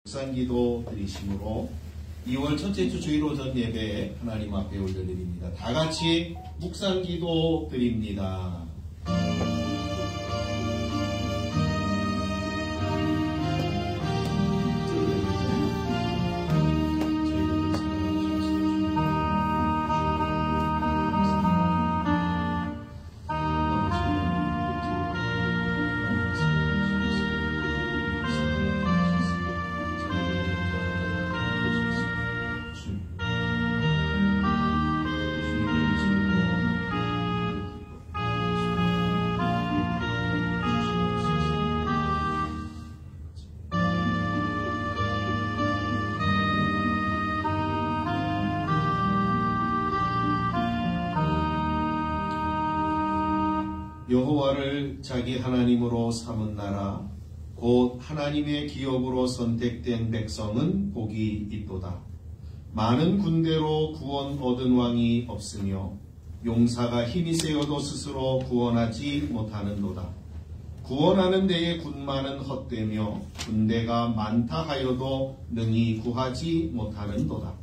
묵상기도 드리심으로 2월 첫째 주 주일 오전 예배 하나님 앞에 올려드립니다. 다 같이 묵상기도 드립니다. 여호와를 자기 하나님으로 삼은 나라 곧 하나님의 기업으로 선택된 백성은 복이 있도다. 많은 군대로 구원 얻은 왕이 없으며 용사가 힘이 세어도 스스로 구원하지 못하는도다. 구원하는 데에 군마는 헛되며 군대가 많다 하여도 능히 구하지 못하는도다.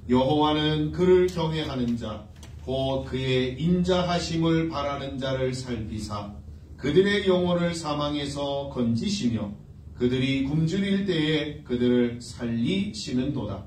여호와는 그를 경외하는 자 곧 그의 인자하심을 바라는 자를 살피사 그들의 영혼을 사망에서 건지시며 그들이 굶주릴 때에 그들을 살리시는도다.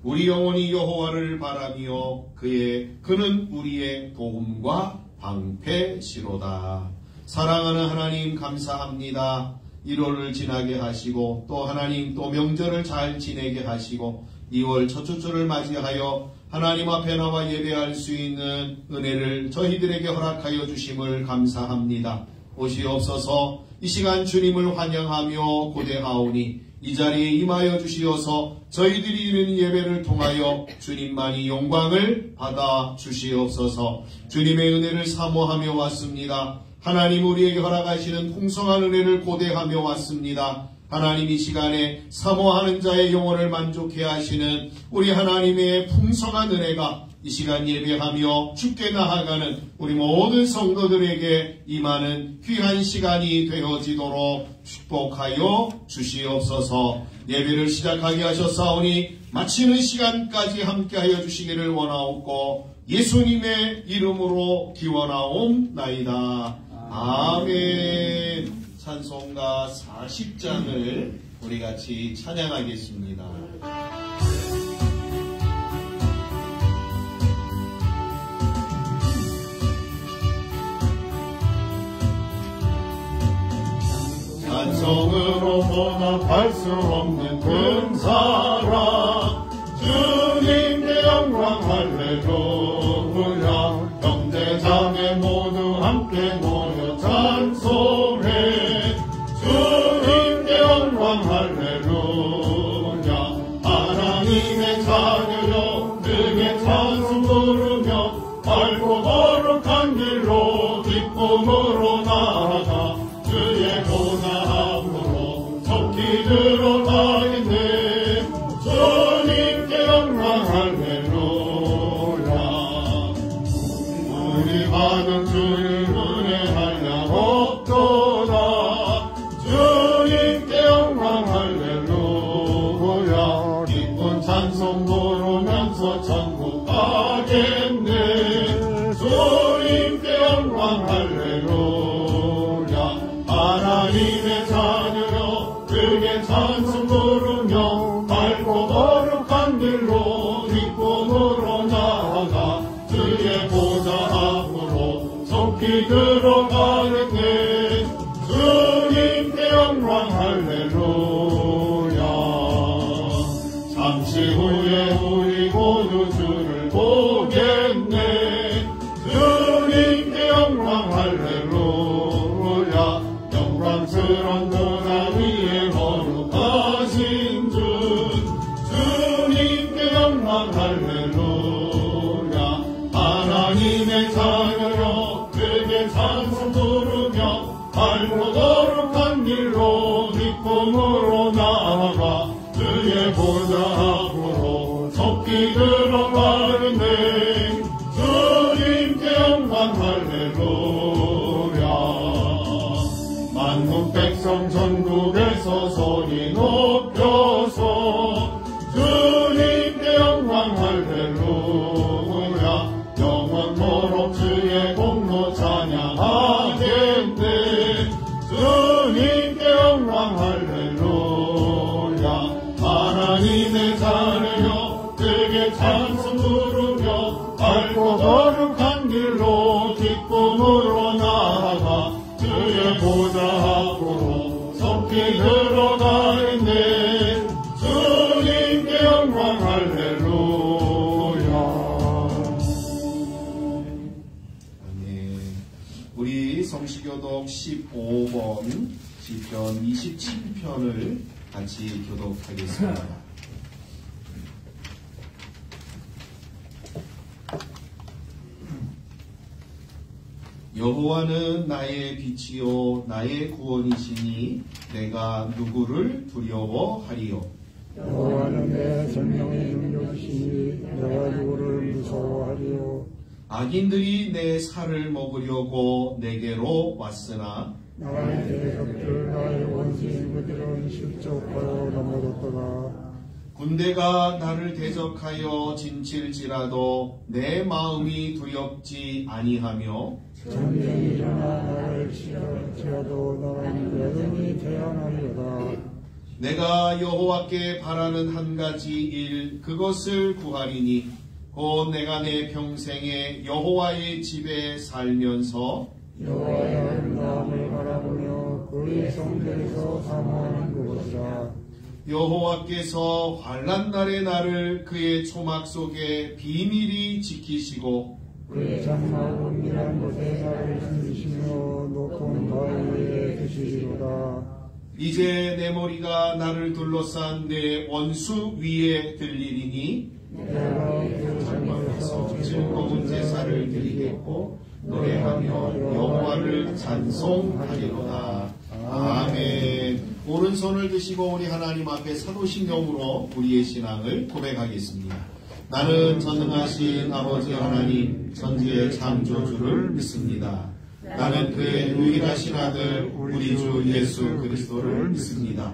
우리 영혼이 여호와를 바라며 그는 우리의 도움과 방패시로다. 사랑하는 하나님 감사합니다. 1월을 지나게 하시고 또 하나님 또 명절을 잘 지내게 하시고 2월 첫 주를 맞이하여 하나님 앞에 나와 예배할 수 있는 은혜를 저희들에게 허락하여 주심을 감사합니다. 오시옵소서. 이 시간 주님을 환영하며 고대하오니 이 자리에 임하여 주시어서 저희들이 이룬 예배를 통하여 주님만이 영광을 받아 주시옵소서. 주님의 은혜를 사모하며 왔습니다. 하나님 우리에게 허락하시는 풍성한 은혜를 고대하며 왔습니다. 하나님 이 시간에 사모하는 자의 영혼을 만족해 하시는 우리 하나님의 풍성한 은혜가 이 시간 예배하며 주께 나아가는 우리 모든 성도들에게 임하는 귀한 시간이 되어지도록 축복하여 주시옵소서. 예배를 시작하게 하셨사오니 마치는 시간까지 함께하여 주시기를 원하옵고 예수님의 이름으로 기원하옵나이다. 아멘. 찬송가 40장을 우리 같이 찬양하겠습니다. 찬송으로 보답할 수 없는 근사랑 주님께 영광 할렐루야. 형제 자매 모두 함께 모여 찬송해 주님께 영광 할렐루야. 하나님의 자녀여 능히 찬송 부르며 밝고 거룩한 길로 기쁨으로 나아가 주의 보좌 앞으로 속히 들어가겠네. 주님께 영광 할렐루야. 우리 받은 주의 은혜 한량 없도다. 주님께 영광 할렐루야. 기쁜 찬송 부르면서 천국 가겠네. 주님께 영광 할렐루야. 하나님의 자녀여 크게 찬송 부르며 밝고 거룩한 길로 기쁨으로 나아가 주의 보좌 앞으로 속히 들어가겠네. 주님께 영광 할렐루야. 잠시 후에 우리 모두 주를 보겠네. 주님께 영광 할렐루야. 영광스러운 보좌 위에 거룩하신 주 주님께 영광 할렐루야. 하나님의 자녀여 크게 찬송 부르며 밝고 거룩한 길로 기쁨으로 나아가 주의 보좌 앞으로 속히 들어가겠네. 주님께 영광 할렐루야. 만국 백성 전국에서 소리 높여서 하나님의 자녀여 그에게 찬송 부르며 밝고 거룩한 길로 기쁨으로 나아가 주의 보좌 앞으로 속히 들어가겠네. 주님께 영광 할렐루야. 아멘. 우리 성시교독 15번 시편 27편을 같이 교독하겠습니다. 여호와는 나의 빛이요 나의 구원이시니 내가 누구를 두려워하리요. 여호와는 내 생명의 능력이시니 내가 누구를 무서워하리요. 악인들이 내 살을 먹으려고 내게로 왔으나 나의 대적들 나의 원수인 그들은 실족하여 넘어졌도다. 군대가 나를 대적하여 진칠지라도 내 마음이 두렵지 아니하며 전쟁이 일어나 나를 치할지라도 나는 여전히 태어나리로다. 내가 여호와께 바라는 한 가지 일 그것을 구하리니 곧 내가 내 평생에 여호와의 집에 살면서 여호와의 아름다움을 바라보며 그의 성전에서 사모하는 그것이라. 여호와께서 환난 날에 나를 그의 초막 속에 비밀히 지키시고 그의 장막 은밀한 곳에 나를 숨기시며 높은 바위 위에 두시리로다. 이제 내 머리가 나를 둘러싼 내 원수 위에 들리리니 내가 그 장막에서 즐거운 제사를 드리겠고 노래하며 여호와를 찬송하리로다. 아멘. 오른손을 드시고 우리 하나님 앞에 사도신경으로 우리의 신앙을 고백하겠습니다. 나는 전능하신 아버지 하나님 천지의 창조주를 믿습니다. 나는 그의 유일하신 아들 우리 주 예수 그리스도를 믿습니다.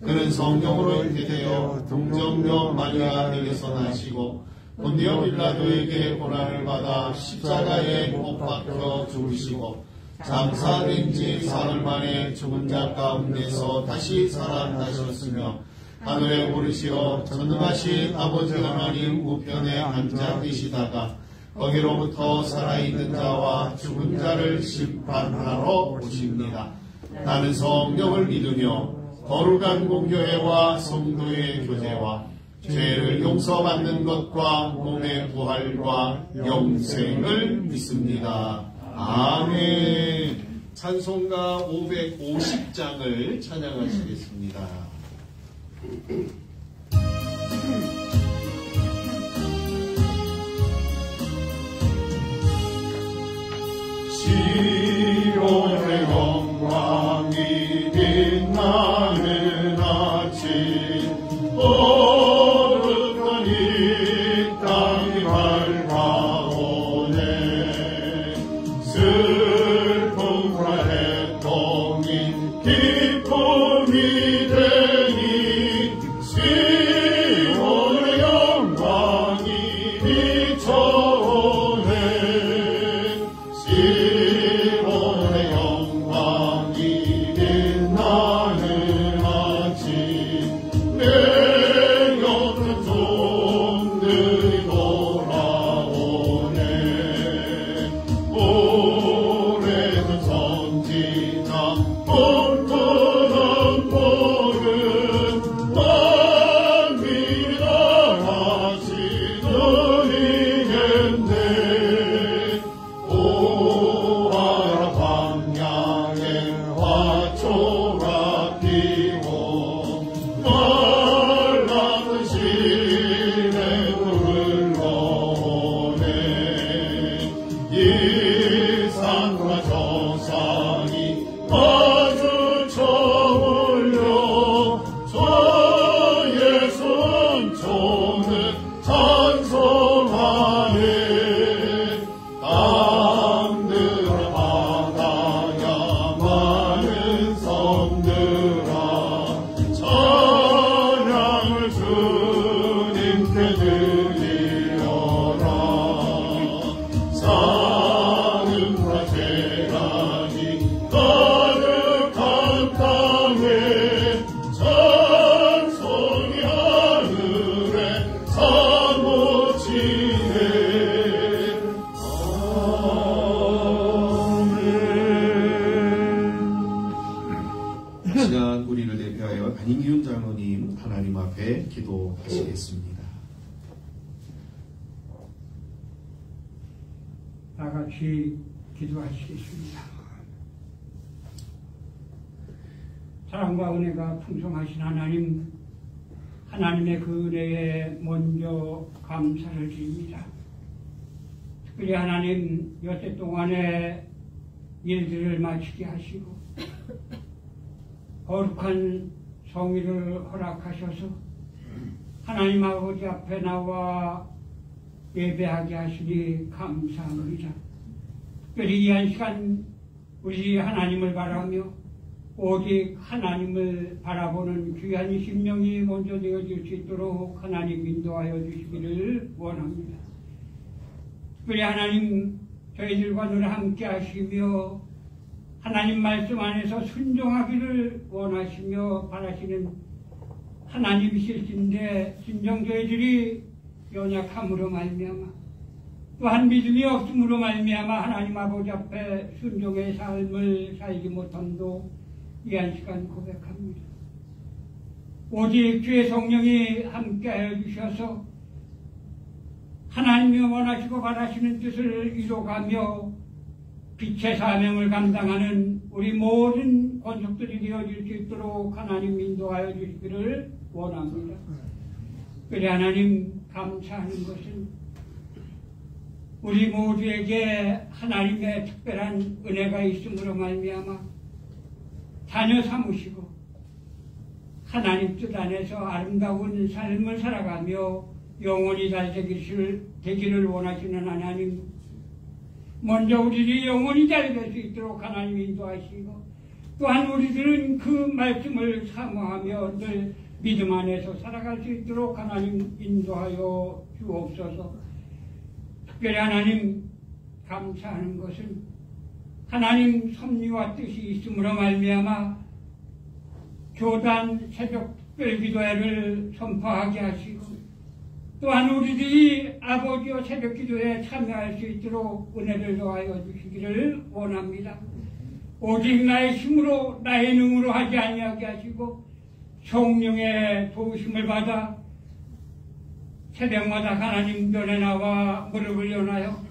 그는 성령으로 잉태되어 동정녀 마리아에게서 나시고 본디오 빌라도에게 고난을 받아 십자가에 못 박혀 죽으시고 장사된 지 사흘 만에 죽은 자 가운데서 다시 살아나셨으며 하늘에 오르시어 전능하신 아버지 하나님 우편에 앉아 계시다가 거기로부터 살아있는 자와 죽은 자를 심판하러 오십니다. 나는 성령을 믿으며 거룩한 공교회와 성도의 교제와 죄를 용서받는 것과 몸의 부활과 영생을 믿습니다. 아멘. 찬송가 550장을 찬양하시겠습니다. 시온의 영광이 빛나는 아침 거룩한 이 땅이 밝아오네. 슬픔과 해동이 기쁨이 되니 시온의 하나님 앞에 기도하시겠습니다. 다 같이 기도하시겠습니다. 사랑과 은혜가 풍성하신 하나님, 하나님의 그 은혜에 먼저 감사를 드립니다. 특별히 하나님 여태 동안의 일들을 마치게 하시고 거룩한 성의를 허락하셔서 하나님 아버지 앞에 나와 예배하게 하시니 감사합니다. 특별히 이 한 시간 우리 하나님을 바라며 오직 하나님을 바라보는 귀한 심령이 먼저 되어질 수 있도록 하나님 인도하여 주시기를 원합니다. 특별히 하나님 저희들과 늘 함께 하시며 하나님 말씀 안에서 순종하기를 원하시며 바라시는 하나님이실진데 진정 저희들이 연약함으로 말미암아 또한 믿음이 없음으로 말미암아 하나님 아버지 앞에 순종의 삶을 살지 못함도 이 한 시간 고백합니다. 오직 주의 성령이 함께하여 주셔서 하나님이 원하시고 바라시는 뜻을 이루어가며 빛의 사명을 감당하는 우리 모든 권속들이 되어질 수 있도록 하나님 인도하여 주시기를 원합니다. 그래 하나님 감사하는 것은 우리 모두에게 하나님의 특별한 은혜가 있음으로 말미암아 자녀 삼으시고 하나님 뜻 안에서 아름다운 삶을 살아가며 영원히 잘 되기를 원하시는 하나님, 먼저 우리들이 영원히 잘 될 수 있도록 하나님 인도하시고 또한 우리들은 그 말씀을 사모하며 늘 믿음 안에서 살아갈 수 있도록 하나님 인도하여 주옵소서. 특별히 하나님 감사하는 것은 하나님 섭리와 뜻이 있음으로 말미암아 교단 새벽 특별기도회를 선포하게 하시고 또한 우리들이 아버지와 새벽기도에 참여할 수 있도록 은혜를 더하여 주시기를 원합니다. 오직 나의 힘으로 나의 능으로 하지 아니하게 하시고 성령의 도우심을 받아 새벽마다 하나님 전에 나와 무릎을 연하여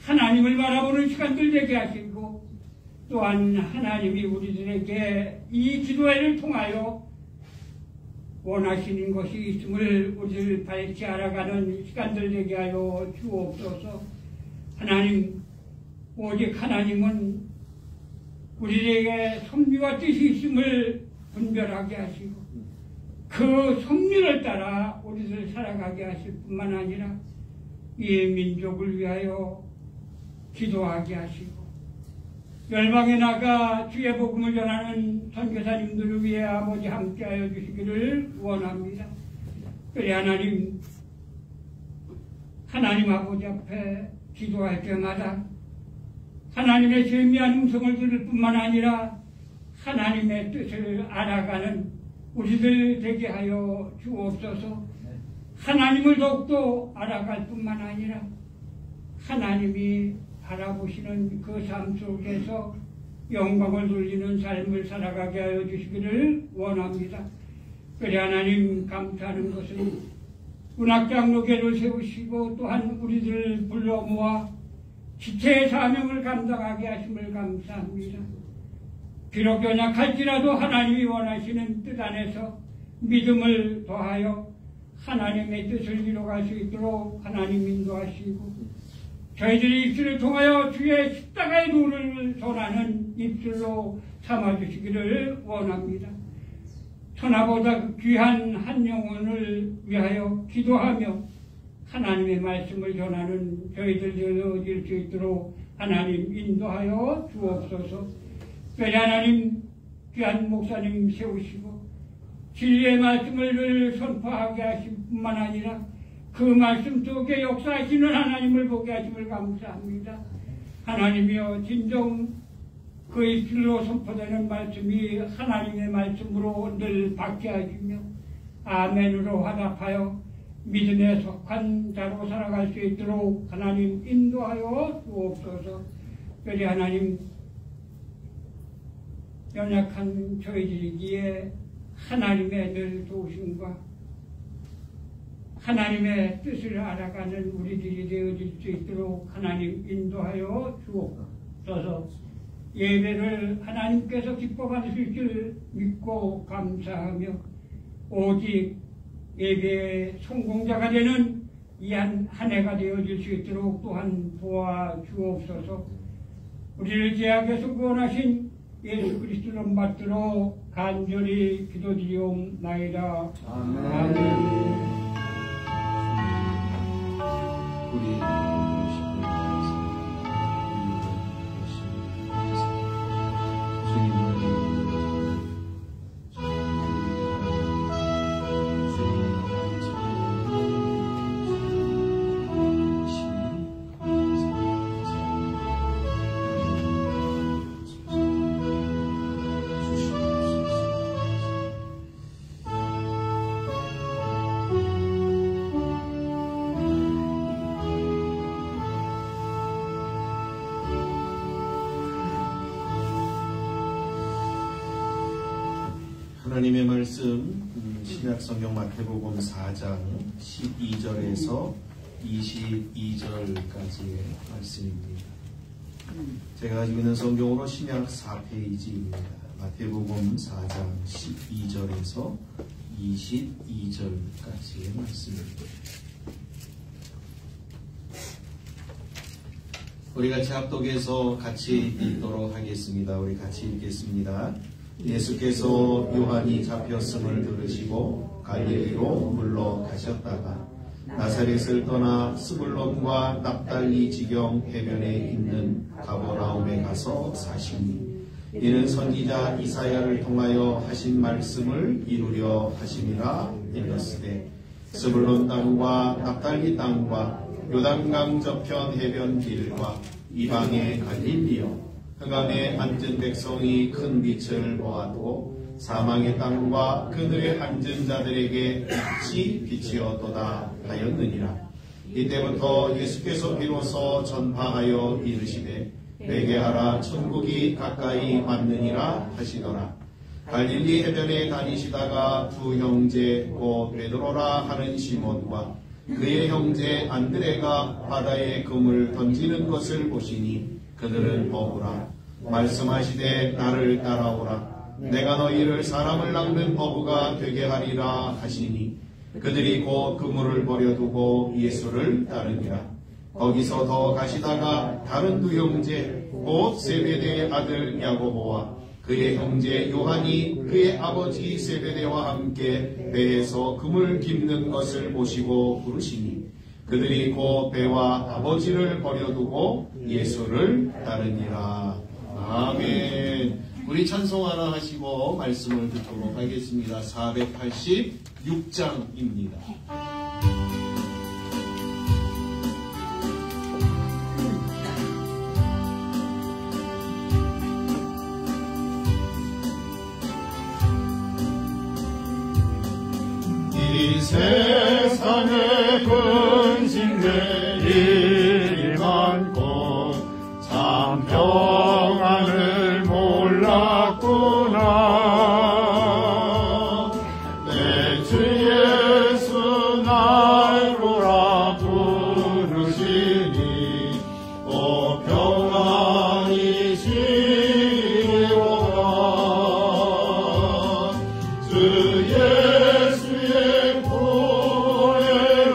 하나님을 바라보는 시간들 되게 하시고 또한 하나님이 우리들에게 이 기도회를 통하여 원하시는 것이 있음을 우리를 밝히 알아가는 시간들 되게 하여 주옵소서. 하나님, 오직 하나님은 우리에게 섭리와 뜻이 있음을 분별하게 하시고 그 섭리를 따라 우리를 살아가게 하실 뿐만 아니라 이 민족을 위하여 기도하게 하시고 열방에 나가 주의 복음을 전하는 선교사님들을 위해 아버지 함께하여 주시기를 원합니다. 그래 하나님 아버지 앞에 기도할 때마다 하나님의 절미한 음성을 들을 뿐만 아니라 하나님의 뜻을 알아가는 우리들 되게 하여 주옵소서. 하나님을 더욱더 알아갈 뿐만 아니라 하나님이 바라보시는 그 삶 속에서 영광을 돌리는 삶을 살아가게 하여 주시기를 원합니다. 그래 하나님 감사하는 것은 문학장로계를 세우시고 또한 우리들을 불러 모아 지체의 사명을 감당하게 하심을 감사합니다. 비록 연약할지라도 하나님이 원하시는 뜻 안에서 믿음을 더하여 하나님의 뜻을 이루어갈 수 있도록 하나님 인도하시고 저희들이 입술을 통하여 주의 십자가의 도를 전하는 입술로 삼아주시기를 원합니다. 천하보다 귀한 한 영혼을 위하여 기도하며 하나님의 말씀을 전하는 저희들 되어질 수 있도록 하나님 인도하여 주옵소서. 그래 하나님 귀한 목사님 세우시고 진리의 말씀을 선포하게 하실 뿐만 아니라 그 말씀 속에 역사하시는 하나님을 보게 하심을 감사합니다. 하나님이여 진정 그 입술로 선포되는 말씀이 하나님의 말씀으로 늘 박해하시며 아멘으로 화답하여 믿음에 속한 자로 살아갈 수 있도록 하나님 인도하여 주옵소서. 그래 하나님 연약한 저희들이기에 하나님의 늘 도우심과 하나님의 뜻을 알아가는 우리들이 되어질 수 있도록 하나님 인도하여 주옵소서. 예배를 하나님께서 기뻐 받으실 줄 믿고 감사하며 오직 예배의 성공자가 되는 이 한 해가 되어질 수 있도록 또한 도와주옵소서. 우리를 죄악에서 구원하신 예수 그리스도를 받들어 간절히 기도드리옵나이다. 아멘. 하나님의 말씀 신약성경 마태복음 4장 12절에서 22절까지의 말씀입니다. 제가 가지고 있는 성경으로 신약 4페이지입니다. 마태복음 4장 12절에서 22절까지의 말씀입니다. 우리 같이 합독해서 같이 읽도록 하겠습니다. 우리 같이 읽겠습니다. 예수께서 요한이 잡혔음을 들으시고 갈릴리로 물러가셨다가 나사렛을 떠나 스불론과 납달리 지경 해변에 있는 가버나움에 가서 사시니 이는 선지자 이사야를 통하여 하신 말씀을 이루려 하심이라. 읽었으되 스불론 땅과 납달리 땅과 요단강 저편 해변 길과 이방의 갈릴리여, 흑암에 앉은 백성이 큰 빛을 보았고 사망의 땅과 그들의 앉은 자들에게 빛이 비치었도다 하였느니라. 이때부터 예수께서 비로소 전파하여 이르시되 회개하라, 천국이 가까이 왔느니라 하시더라. 갈릴리 해변에 다니시다가 두 형제 곧 베드로라 하는 시몬과 그의 형제 안드레가 바다에 금을 던지는 것을 보시니 그들은 어부라. 말씀하시되 나를 따라오라. 내가 너희를 사람을 낚는 어부가 되게 하리라 하시니 그들이 곧 그물을 버려두고 예수를 따르니라. 거기서 더 가시다가 다른 두 형제 곧 세베대의 아들 야고보와 그의 형제 요한이 그의 아버지 세베대와 함께 배에서 금을 깁는 것을 보시고 부르시니 그들이 곧 배와 아버지를 버려두고 예수를 따르니라. 아멘. 우리 찬송 하나 하시고 말씀을 듣도록 하겠습니다. 486장입니다. 이 세상에 근심될 일이 많고 참 평안을 몰랐구나. 내 주 예수 날 보라 부르시니 오 평안이 시리로다. 주 예수의 보혜로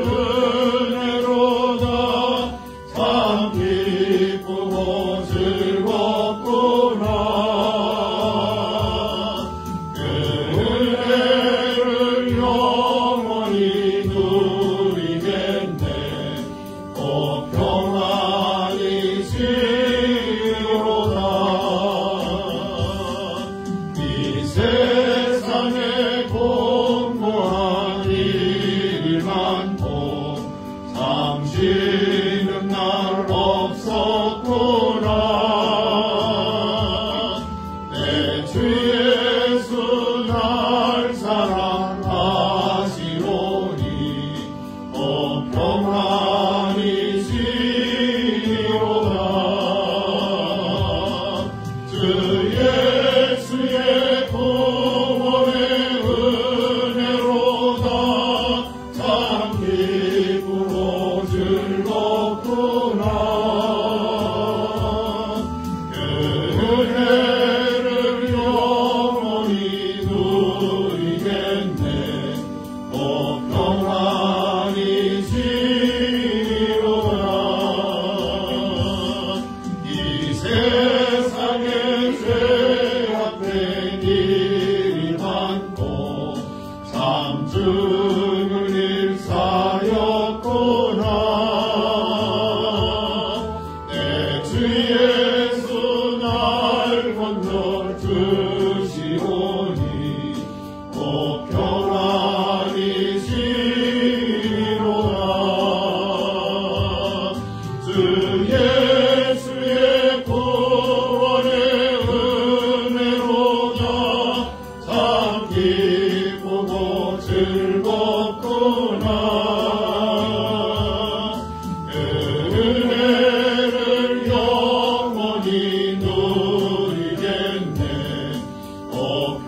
은혜를 영원히 누리겠네.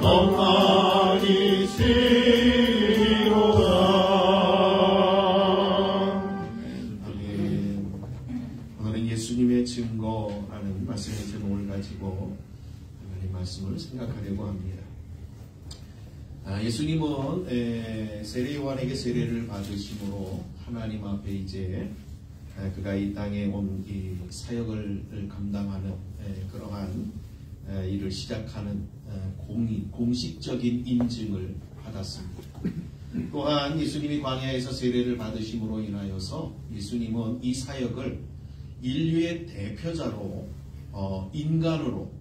평안이 시로다. 아멘. 오늘은 예수님의 증거라는 말씀의 제목을 가지고 하나님 말씀을 생각하려고 합니다. 예수님은 세례 요한에게 세례를 받으심으로 하나님 앞에 이제 그가 이 땅에 온 이 사역을 감당하는 그러한 일을 시작하는 공식적인 인증을 받았습니다. 또한 예수님이 광야에서 세례를 받으심으로 인하여서 예수님은 이 사역을 인류의 대표자로 인간으로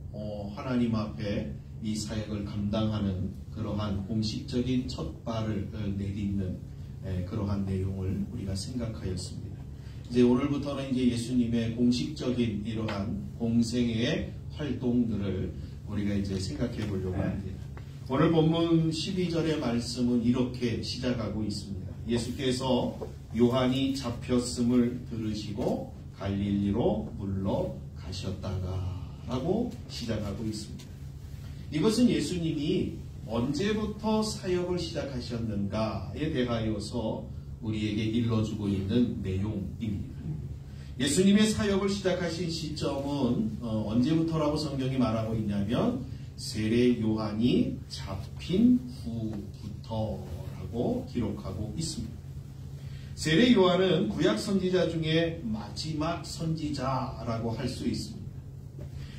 하나님 앞에 이 사역을 감당하는 그러한 공식적인 첫 발을 내딛는 그러한 내용을 우리가 생각하였습니다. 이제 오늘부터는 이제 예수님의 공식적인 이러한 공생애의 활동들을 우리가 이제 생각해 보려고 합니다. 오늘 본문 12절의 말씀은 이렇게 시작하고 있습니다. 예수께서 요한이 잡혔음을 들으시고 갈릴리로 물러가셨다가 라고 시작하고 있습니다. 이것은 예수님이 언제부터 사역을 시작하셨는가에 대하여서 우리에게 일러주고 있는 내용입니다. 예수님의 사역을 시작하신 시점은 언제부터라고 성경이 말하고 있냐면 세례 요한이 잡힌 후부터라고 기록하고 있습니다. 세례 요한은 구약 선지자 중에 마지막 선지자라고 할 수 있습니다.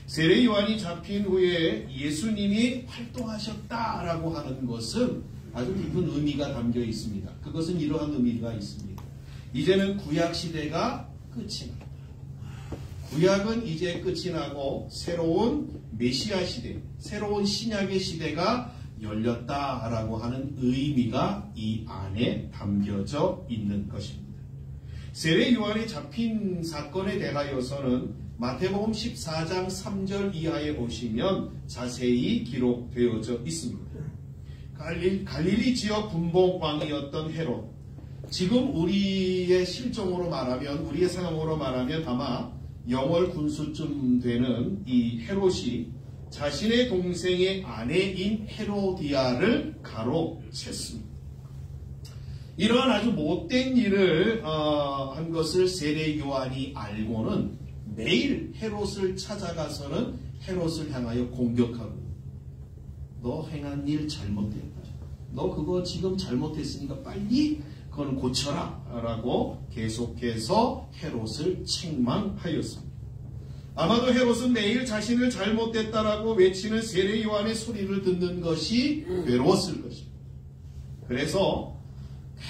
세례 요한이 잡힌 후에 예수님이 활동하셨다라고 하는 것은 아주 깊은 의미가 담겨 있습니다. 그것은 이러한 의미가 있습니다. 이제는 구약 시대가 끝이 난다. 구약은 이제 끝이 나고 새로운 메시아 시대, 새로운 신약의 시대가 열렸다라고 하는 의미가 이 안에 담겨져 있는 것입니다. 세례 요한이 잡힌 사건에 대하여서는 마태복음 14장 3절 이하에 보시면 자세히 기록되어져 있습니다. 갈릴리 지역 분봉왕이었던 헤롯, 지금 우리의 실종으로 말하면, 우리의 상황으로 말하면 아마 영월 군수쯤 되는 이 헤롯이 자신의 동생의 아내인 헤로디아를 가로챘습니다. 이러한 아주 못된 일을 한 것을 세례 요한이 알고는 매일 헤롯을 찾아가서는 헤롯을 향하여 공격하고, 너 행한 일 잘못됐다. 너 그거 지금 잘못했으니까 빨리 그건 고쳐라 라고 계속해서 헤롯을 책망하였습니다. 아마도 헤롯은 매일 자신을 잘못됐다라고 외치는 세례 요한의 소리를 듣는 것이 괴로웠을 것입니다. 그래서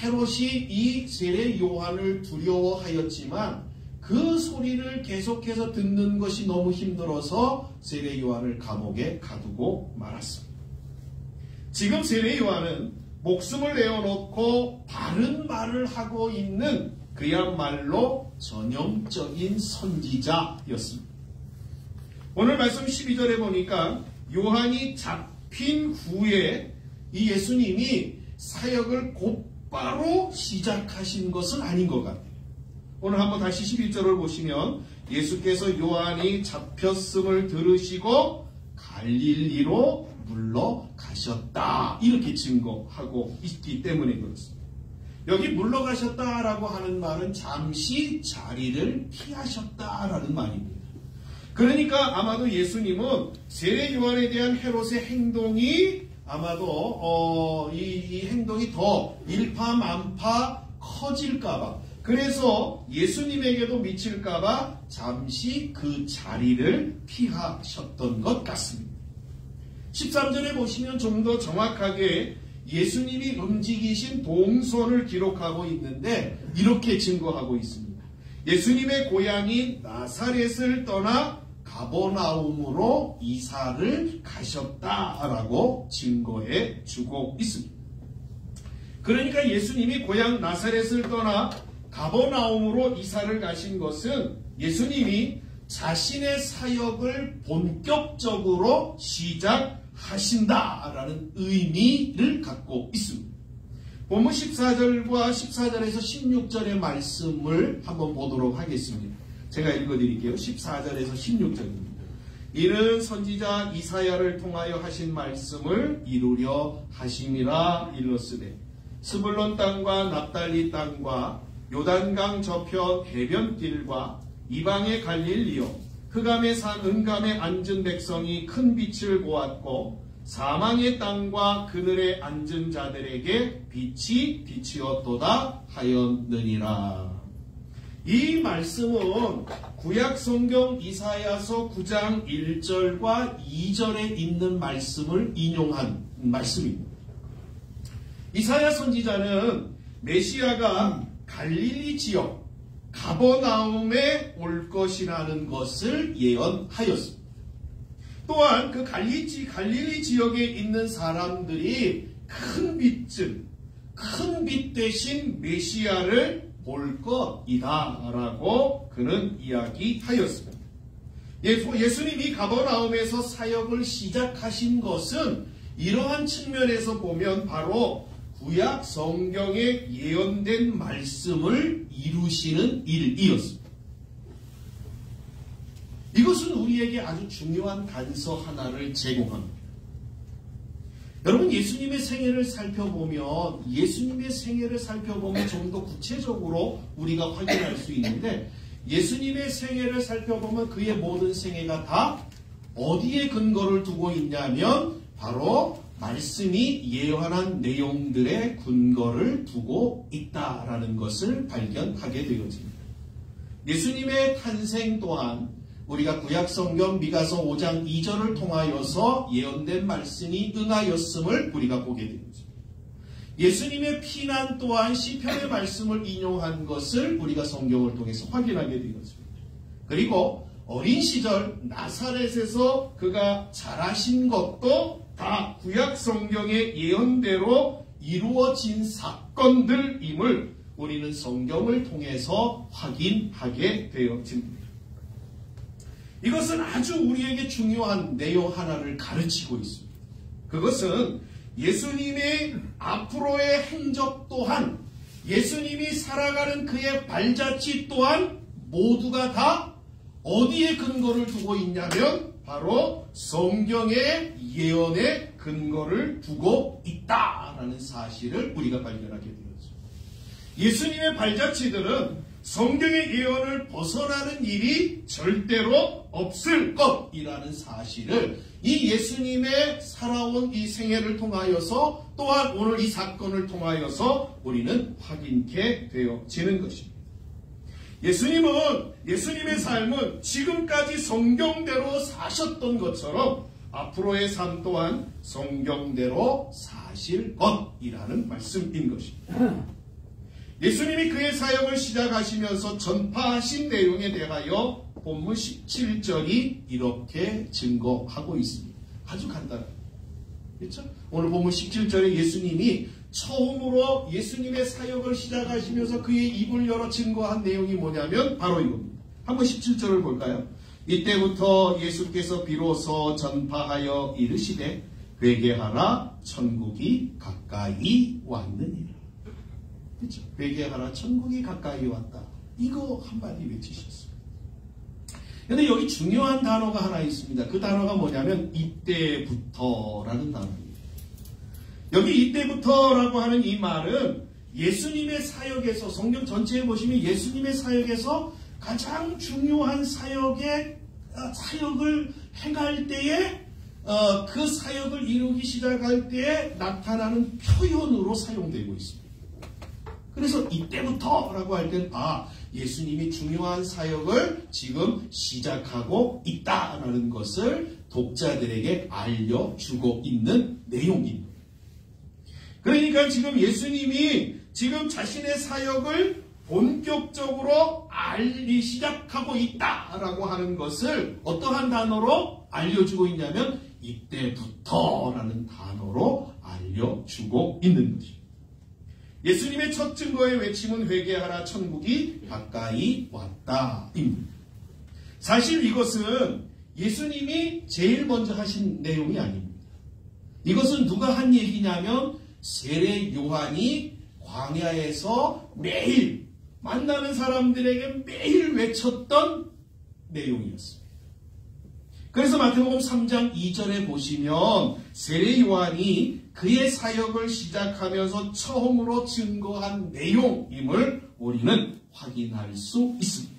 헤롯이 이 세례 요한을 두려워하였지만 그 소리를 계속해서 듣는 것이 너무 힘들어서 세례 요한을 감옥에 가두고 말았습니다. 지금 세례 요한은 목숨을 내어놓고 바른 말을 하고 있는 그야말로 전형적인 선지자였습니다. 오늘 말씀 12절에 보니까 요한이 잡힌 후에 이 예수님이 사역을 곧바로 시작하신 것은 아닌 것 같아요. 오늘 한번 다시 11절을 보시면 예수께서 요한이 잡혔음을 들으시고 갈릴리로 물러가셨다 이렇게 증거하고 있기 때문에 그렇습니다. 여기 물러가셨다라고 하는 말은 잠시 자리를 피하셨다라는 말입니다. 그러니까 아마도 예수님은 세례 요한에 대한 헤롯의 행동이 아마도 이 행동이 더 일파만파 커질까봐, 그래서 예수님에게도 미칠까봐 잠시 그 자리를 피하셨던 것 같습니다. 13절에 보시면 좀 더 정확하게 예수님이 움직이신 동선을 기록하고 있는데 이렇게 증거하고 있습니다. 예수님의 고향인 나사렛을 떠나 가버나움으로 이사를 가셨다라고 증거해 주고 있습니다. 그러니까 예수님이 고향 나사렛을 떠나 가버나움으로 이사를 가신 것은 예수님이 자신의 사역을 본격적으로 시작하신다라는 의미를 갖고 있습니다. 본문 14절과 14절에서 16절의 말씀을 한번 보도록 하겠습니다. 제가 읽어드릴게요. 14절에서 16절입니다. 이는 선지자 이사야를 통하여 하신 말씀을 이루려 하심이라 일렀으되 스불론 땅과 납달리 땅과 요단강 저편 해변길과 이방의 갈릴리요 흑암의 산 은감에 앉은 백성이 큰 빛을 보았고 사망의 땅과 그늘에 앉은 자들에게 빛이 비치었도다 하였느니라. 이 말씀은 구약 성경 이사야서 9장 1절과 2절에 있는 말씀을 인용한 말씀입니다. 이사야 선지자는 메시아가 갈릴리 지역 가버나움에 올 것이라는 것을 예언하였습니다. 또한 그 갈릴리 지역에 있는 사람들이 큰 빛 대신 메시아를 볼 것이다 라고 그는 이야기하였습니다. 예수님이 가버나움에서 사역을 시작하신 것은 이러한 측면에서 보면 바로 구약 성경에 예언된 말씀을 이루시는 일이었습니다. 이것은 우리에게 아주 중요한 단서 하나를 제공합니다. 여러분, 예수님의 생애를 살펴보면 좀 더 구체적으로 우리가 확인할 수 있는데, 예수님의 생애를 살펴보면 그의 모든 생애가 다 어디에 근거를 두고 있냐면 바로 말씀이 예언한 내용들의 근거를 두고 있다라는 것을 발견하게 되어집니다. 예수님의 탄생 또한 우리가 구약성경 미가서 5장 2절을 통하여서 예언된 말씀이 응하였음을 우리가 보게 되었습니다. 예수님의 피난 또한 시편의 말씀을 인용한 것을 우리가 성경을 통해서 확인하게 되었습니다. 그리고 어린 시절 나사렛에서 그가 자라신 것도 다 구약성경의 예언대로 이루어진 사건들임을 우리는 성경을 통해서 확인하게 되어집니다. 이것은 아주 우리에게 중요한 내용 하나를 가르치고 있습니다. 그것은 예수님의 앞으로의 행적 또한 예수님이 살아가는 그의 발자취 또한 모두가 다 어디에 근거를 두고 있냐면 바로 성경의 예언에 근거를 두고 있다라는 사실을 우리가 발견하게 되었습니다. 예수님의 발자취들은 성경의 예언을 벗어나는 일이 절대로 없을 것이라는 사실을 이 예수님의 살아온 이 생애를 통하여서 또한 오늘 이 사건을 통하여서 우리는 확인케 되어지는 것입니다. 예수님의 삶은 지금까지 성경대로 사셨던 것처럼 앞으로의 삶 또한 성경대로 사실 것이라는 말씀인 것입니다. 예수님이 그의 사역을 시작하시면서 전파하신 내용에 대하여 본문 17절이 이렇게 증거하고 있습니다. 아주 간단합니다. 그렇죠? 오늘 본문 17절에 예수님이 처음으로 예수님의 사역을 시작하시면서 그의 입을 열어 증거한 내용이 뭐냐면 바로 이겁니다. 한번 17절을 볼까요? 이때부터 예수께서 비로소 전파하여 이르시되 회개하라 천국이 가까이 왔느니라. 그렇죠? 회개하라 천국이 가까이 왔다. 이거 한마디 외치셨습니다. 그런데 여기 중요한 단어가 하나 있습니다. 그 단어가 뭐냐면 이때부터라는 단어입니다. 여기 이때부터라고 하는 이 말은 예수님의 사역에서 성경 전체에 보시면 예수님의 사역에서 가장 중요한 사역을 행할 때에 그 사역을 이루기 시작할 때에 나타나는 표현으로 사용되고 있습니다. 그래서 이때부터라고 할 때는 예수님이 중요한 사역을 지금 시작하고 있다라는 것을 독자들에게 알려주고 있는 내용입니다. 그러니까 지금 예수님이 지금 자신의 사역을 본격적으로 알기 시작하고 있다라고 하는 것을 어떠한 단어로 알려주고 있냐면 이때부터라는 단어로 알려주고 있는 것입니다. 예수님의 첫 증거의 외침은 회개하라 천국이 가까이 왔다입니다. 사실 이것은 예수님이 제일 먼저 하신 내용이 아닙니다. 이것은 누가 한 얘기냐면 세례 요한이 광야에서 매일 만나는 사람들에게 매일 외쳤던 내용이었습니다. 그래서 마태복음 3장 2절에 보시면 세례 요한이 그의 사역을 시작하면서 처음으로 증거한 내용임을 우리는 확인할 수 있습니다.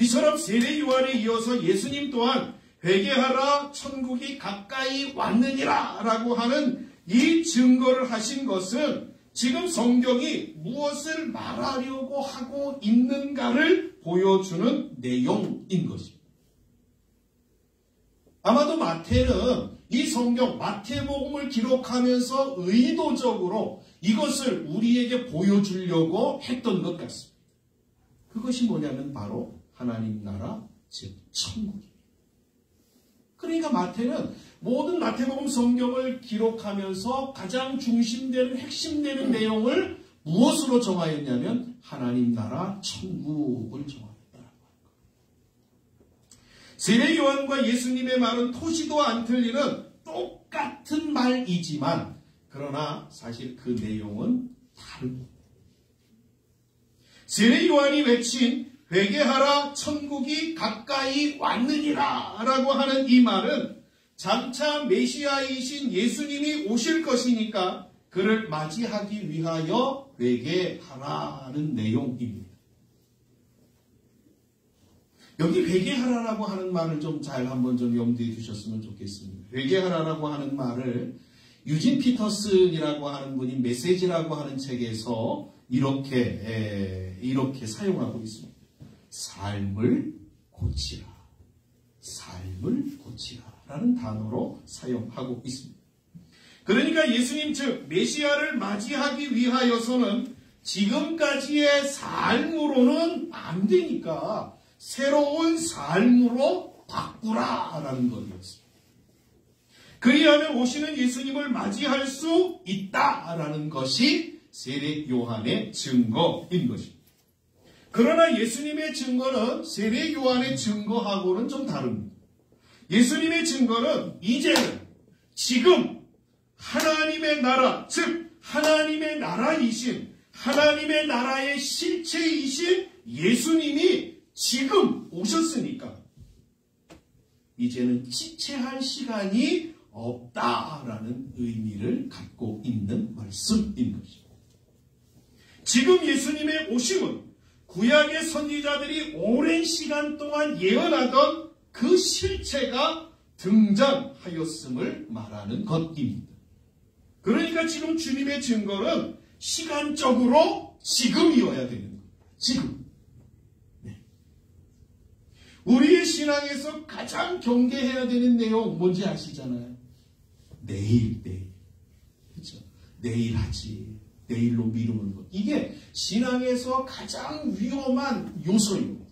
이처럼 세례 요한에 이어서 예수님 또한 회개하라 천국이 가까이 왔느니라 라고 하는 이 증거를 하신 것은 지금 성경이 무엇을 말하려고 하고 있는가를 보여주는 내용인 것입니다. 아마도 마태는 이 성경 마태복음을 기록하면서 의도적으로 이것을 우리에게 보여주려고 했던 것 같습니다. 그것이 뭐냐면 바로 하나님 나라 즉 천국입니다. 그러니까 마태는 모든 마태복음 성경을 기록하면서 가장 중심되는 핵심되는 내용을 무엇으로 정하였냐면 하나님 나라 천국을 정하였다라고 합니다. 세례 요한과 예수님의 말은 토시도 안 틀리는 똑같은 말이지만 그러나 사실 그 내용은 다릅니다. 세례 요한이 외친 회개하라 천국이 가까이 왔느니라 라고 하는 이 말은 장차 메시아이신 예수님이 오실 것이니까 그를 맞이하기 위하여 회개하라는 내용입니다. 여기 회개하라라고 하는 말을 좀 잘 한번 좀 염두에 두셨으면 좋겠습니다. 회개하라라고 하는 말을 유진 피터슨이라고 하는 분이 메시지라고 하는 책에서 이렇게 사용하고 있습니다. 삶을 고치라. 삶을 고치라. 라는 단어로 사용하고 있습니다. 그러니까 예수님 즉 메시아를 맞이하기 위하여서는 지금까지의 삶으로는 안 되니까 새로운 삶으로 바꾸라라는 것이었습니다. 그리하면 오시는 예수님을 맞이할 수 있다라는 것이 세례 요한의 증거인 것입니다. 그러나 예수님의 증거는 세례 요한의 증거하고는 좀 다릅니다. 예수님의 증거는 이제는 지금 하나님의 나라, 즉 하나님의 나라이신 하나님의 나라의 실체이신 예수님이 지금 오셨으니까 이제는 지체할 시간이 없다라는 의미를 갖고 있는 말씀인 것입니다. 지금 예수님의 오심은 구약의 선지자들이 오랜 시간 동안 예언하던 그 실체가 등장하였음을 말하는 것입니다. 그러니까 지금 주님의 증거는 시간적으로 지금이어야 되는 겁니다. 지금. 네. 우리의 신앙에서 가장 경계해야 되는 내용 뭔지 아시잖아요. 내일. 그렇죠? 내일 하지. 내일로 미루는 것. 이게 신앙에서 가장 위험한 요소입니다.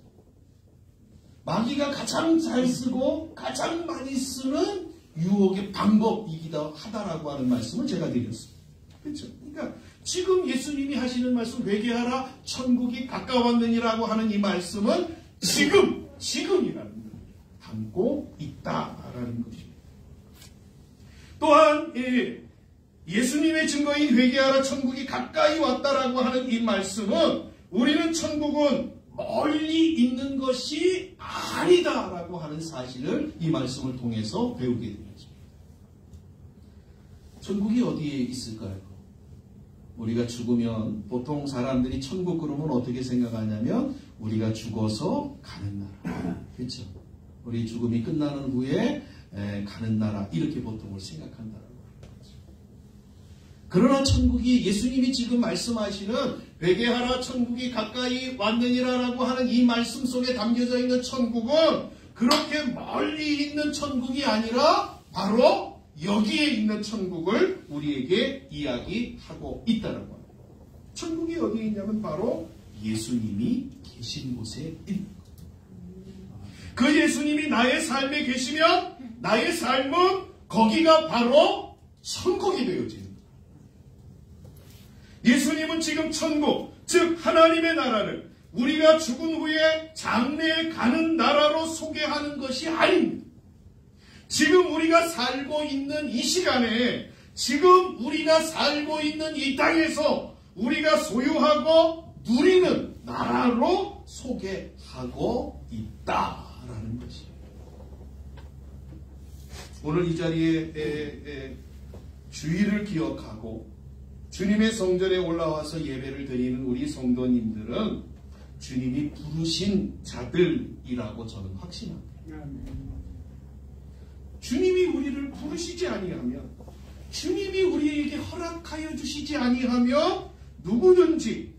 마귀가 가장 잘 쓰고 가장 많이 쓰는 유혹의 방법이기도 하다라고 하는 말씀을 제가 드렸습니다. 그렇죠? 그러니까 지금 예수님이 하시는 말씀 회개하라 천국이 가까웠느니라고 하는 이 말씀은 지금이라는 걸 담고 있다라는 것입니다. 또한 예수님의 증거인 회개하라 천국이 가까이 왔다라고 하는 이 말씀은 우리는 천국은 멀리 있는 것이 아니다라고 하는 사실을 이 말씀을 통해서 배우게 됩니다. 천국이 어디에 있을까요? 우리가 죽으면 보통 사람들이 천국 그러면 어떻게 생각하냐면 우리가 죽어서 가는 나라. 그렇죠? 우리 죽음이 끝나는 후에 가는 나라 이렇게 보통을 생각한다라고 하는 거죠. 그러나 천국이 예수님이 지금 말씀하시는 회개하라 천국이 가까이 왔느니라라고 하는 이 말씀 속에 담겨져 있는 천국은 그렇게 멀리 있는 천국이 아니라 바로 여기에 있는 천국을 우리에게 이야기하고 있다는 겁니다. 천국이 어디에 있냐면 바로 예수님이 계신 곳에 있는 겁니다. 그 예수님이 나의 삶에 계시면 나의 삶은 거기가 바로 천국이 되어지는 겁니다. 예수님은 지금 천국, 즉 하나님의 나라를 우리가 죽은 후에 장래에 가는 나라로 소개하는 것이 아닙니다. 지금 우리가 살고 있는 이 시간에 지금 우리가 살고 있는 이 땅에서 우리가 소유하고 누리는 나라로 소개하고 있다라는 것이에요. 오늘 이 자리에 주의를 기억하고 주님의 성전에 올라와서 예배를 드리는 우리 성도님들은 주님이 부르신 자들이라고 저는 확신합니다. 주님이 우리를 부르시지 아니하면, 주님이 우리에게 허락하여 주시지 아니하면 누구든지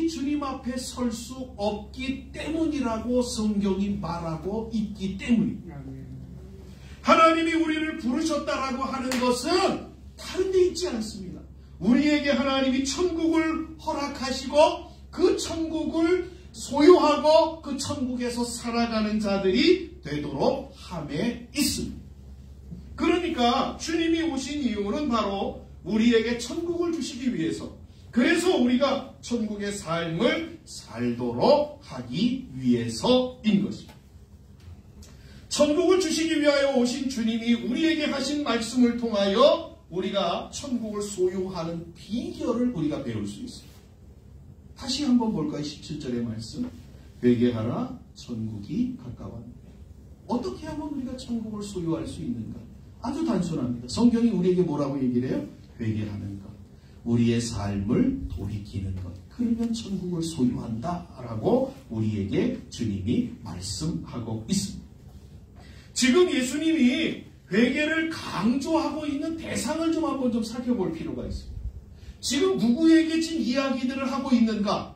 주님 앞에 설 수 없기 때문이라고 성경이 말하고 있기 때문입니다. 하나님이 우리를 부르셨다라고 하는 것은 다른 데 있지 않습니다. 우리에게 하나님이 천국을 허락하시고 그 천국을 소유하고 그 천국에서 살아가는 자들이 되도록 함에 있습니다. 그러니까 주님이 오신 이유는 바로 우리에게 천국을 주시기 위해서, 그래서 우리가 천국의 삶을 살도록 하기 위해서인 것입니다. 천국을 주시기 위하여 오신 주님이 우리에게 하신 말씀을 통하여 우리가 천국을 소유하는 비결을 우리가 배울 수 있습니다. 다시 한번 볼까요? 17절의 말씀. 회개하라, 천국이 가까웠느니라. 어떻게 하면 우리가 천국을 소유할 수 있는가? 아주 단순합니다. 성경이 우리에게 뭐라고 얘기를 해요? 회개하는 것, 우리의 삶을 돌이키는 것, 그러면 천국을 소유한다라고 우리에게 주님이 말씀하고 있습니다. 지금 예수님이 회개를 강조하고 있는 대상을 좀 한번 좀 살펴볼 필요가 있습니다. 지금 누구에게 지금 이야기들을 하고 있는가?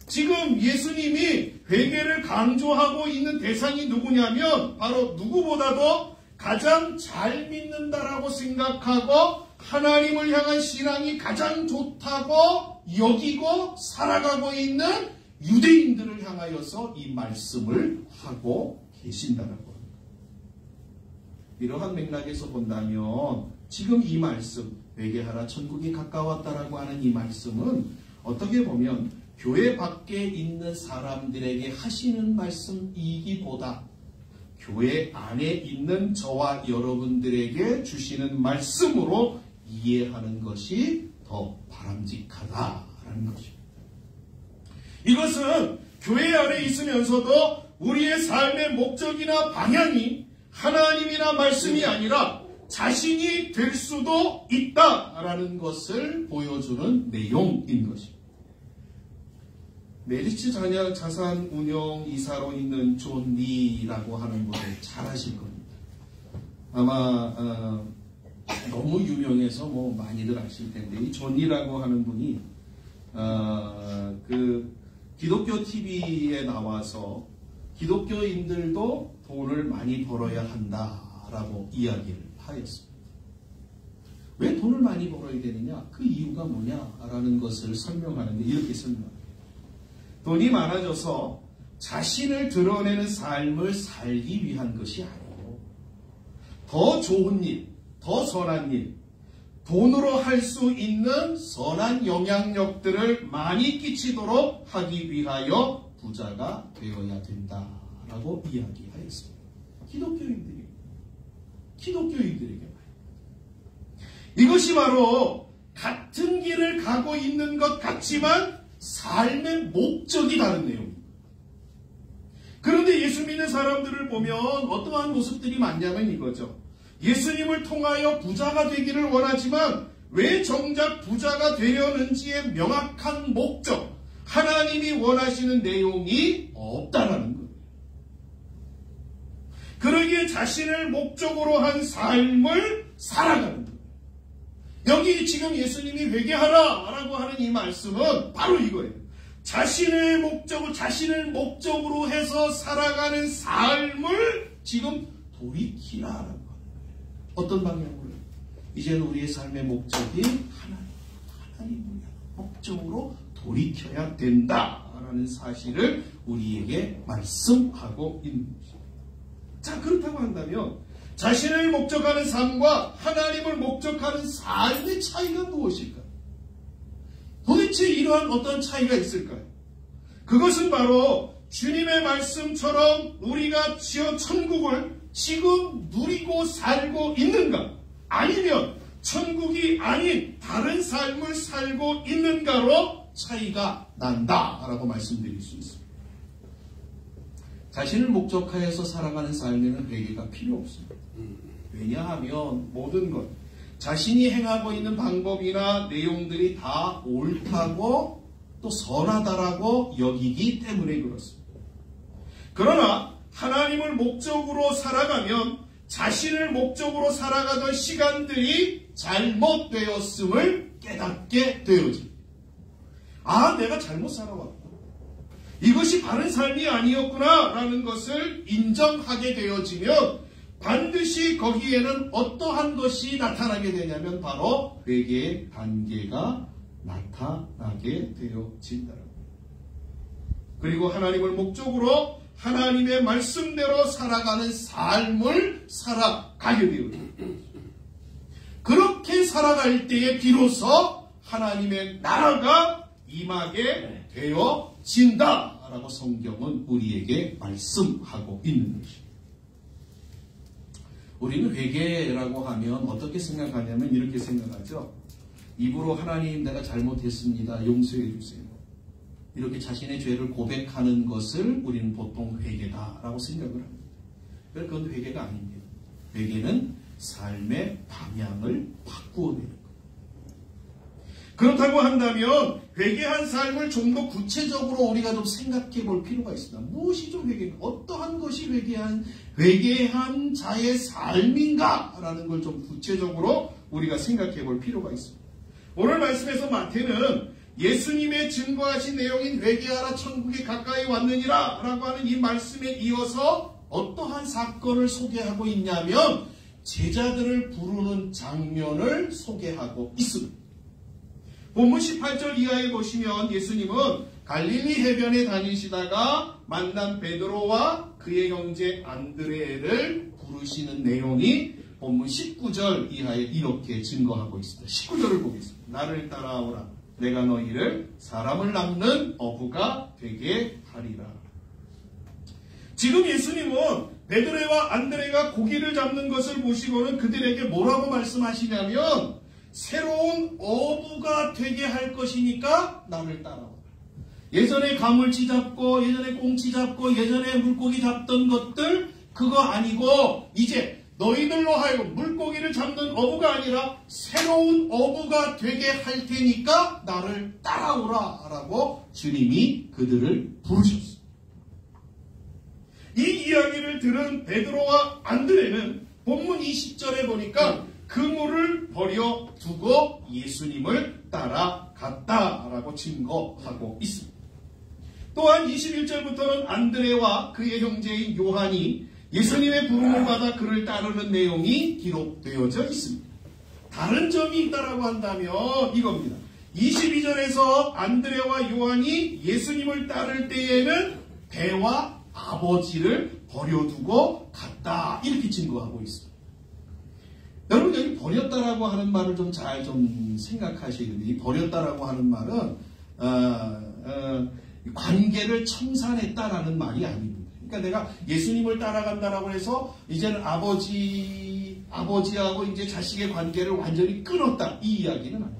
지금 예수님이 회개를 강조하고 있는 대상이 누구냐면 바로 누구보다도 가장 잘 믿는다라고 생각하고 하나님을 향한 신앙이 가장 좋다고 여기고 살아가고 있는 유대인들을 향하여서 이 말씀을 하고 계신다라고 합니다. 이러한 맥락에서 본다면 지금 이 말씀, 회개하라 천국이 가까웠다라고 하는 이 말씀은 어떻게 보면 교회 밖에 있는 사람들에게 하시는 말씀이기보다 교회 안에 있는 저와 여러분들에게 주시는 말씀으로 이해하는 것이 더 바람직하다라는 것입니다. 이것은 교회 안에 있으면서도 우리의 삶의 목적이나 방향이 하나님이나 말씀이 아니라 자신이 될 수도 있다라는 것을 보여주는 내용인 것입니다. 메리츠 자산운용이사로 있는 존 리라고 하는 분을 잘 아실 겁니다. 아마 너무 유명해서 뭐 많이들 아실 텐데 이 존 리라고 하는 분이 그 기독교 TV에 나와서 기독교인들도 돈을 많이 벌어야 한다라고 이야기를 하였습니다. 왜 돈을 많이 벌어야 되느냐? 그 이유가 뭐냐라는 것을 설명하는데 이렇게 설명합니다. 돈이 많아져서 자신을 드러내는 삶을 살기 위한 것이 아니고 더 좋은 일, 더 선한 일, 돈으로 할 수 있는 선한 영향력들을 많이 끼치도록 하기 위하여 부자가 되어야 된다라고 이야기하였습니다. 기독교인들에게 말입니다. 이것이 바로 같은 길을 가고 있는 것 같지만 삶의 목적이 다른 내용입니다. 그런데 예수 믿는 사람들을 보면 어떠한 모습들이 많냐면 이거죠. 예수님을 통하여 부자가 되기를 원하지만 왜 정작 부자가 되려는지의 명확한 목적, 하나님이 원하시는 내용이 없다라는 거예요. 그러기에 자신을 목적으로 한 삶을 살아가는 거예요. 여기 지금 예수님이 회개하라 라고 하는 이 말씀은 바로 이거예요. 자신을 목적으로 해서 살아가는 삶을 지금 돌이키라라고 하는 거예요. 어떤 방향으로? 이제는 우리의 삶의 목적이 하나님을 목적으로 돌이켜야 된다라는 사실을 우리에게 말씀하고 있는 것입니다. 자, 그렇다고 한다면 자신을 목적하는 삶과 하나님을 목적하는 삶의 차이가 무엇일까요? 도대체 이러한 어떤 차이가 있을까요? 그것은 바로 주님의 말씀처럼 우리가 천국을 지금 누리고 살고 있는가? 아니면 천국이 아닌 다른 삶을 살고 있는가로 차이가 난다라고 말씀드릴 수 있습니다. 자신을 목적하여서 살아가는 삶에는 회개가 필요 없습니다. 왜냐하면 모든 것, 자신이 행하고 있는 방법이나 내용들이 다 옳다고 또 선하다라고 여기기 때문에 그렇습니다. 그러나 하나님을 목적으로 살아가면 자신을 목적으로 살아가던 시간들이 잘못되었음을 깨닫게 되어집니다. 아, 내가 잘못 살아왔다. 이것이 바른 삶이 아니었구나 라는 것을 인정하게 되어지면 반드시 거기에는 어떠한 것이 나타나게 되냐면 바로 회개의 단계가 나타나게 되어진다. 그리고 하나님을 목적으로 하나님의 말씀대로 살아가는 삶을 살아가게 되어집니다. 그렇게 살아갈 때에 비로소 하나님의 나라가 임하게 되어진다라고 성경은 우리에게 말씀하고 있는 것입니다. 우리는 회개라고 하면 어떻게 생각하냐면 이렇게 생각하죠. 입으로 하나님 내가 잘못했습니다. 용서해 주세요. 이렇게 자신의 죄를 고백하는 것을 우리는 보통 회개다라고 생각을 합니다. 그건 회개가 아닙니다. 회개는 삶의 방향을 바꾸어내는 것. 그렇다고 한다면 회개한 삶을 좀 더 구체적으로 우리가 좀 생각해 볼 필요가 있습니다. 무엇이 좀 회개, 어떠한 것이 회개한 자의 삶인가라는 걸 좀 구체적으로 우리가 생각해 볼 필요가 있습니다. 오늘 말씀에서 마태는 예수님의 증거하신 내용인 회개하라 천국이 가까이 왔느니라 라고 하는 이 말씀에 이어서 어떠한 사건을 소개하고 있냐면 제자들을 부르는 장면을 소개하고 있습니다. 본문 18절 이하에 보시면 예수님은 갈릴리 해변에 다니시다가 만난 베드로와 그의 형제 안드레를 부르시는 내용이 본문 19절 이하에 이렇게 증거하고 있습니다. 19절을 보겠습니다. 나를 따라오라. 내가 너희를 사람을 낚는 어부가 되게 하리라. 지금 예수님은 베드로와 안드레가 고기를 잡는 것을 보시고는 그들에게 뭐라고 말씀하시냐면 새로운 어부가 되게 할 것이니까 나를 따라오라. 예전에 가물치 잡고 예전에 꽁치 잡고 예전에 물고기 잡던 것들 그거 아니고 이제 너희들로 하여금 물고기를 잡는 어부가 아니라 새로운 어부가 되게 할 테니까 나를 따라오라 라고 주님이 그들을 부르셨습니다. 이 이야기를 들은 베드로와 안드레는 본문 20절에 보니까 그물을 버려두고 예수님을 따라갔다라고 증거하고 있습니다. 또한 21절부터는 안드레와 그의 형제인 요한이 예수님의 부름을 받아 그를 따르는 내용이 기록되어져 있습니다. 다른 점이 있다라고 한다면 이겁니다. 22절에서 안드레와 요한이 예수님을 따를 때에는 배와 아버지를 버려두고 갔다 이렇게 증거하고 있습니다. 여러분 여기 버렸다라고 하는 말을 좀 잘 좀 생각하셔야 됩니다. 이 버렸다라고 하는 말은 관계를 청산했다라는 말이 아닙니다. 그러니까 내가 예수님을 따라간다라고 해서 이제는 아버지하고 이제 자식의 관계를 완전히 끊었다 이 이야기는 아닙니다.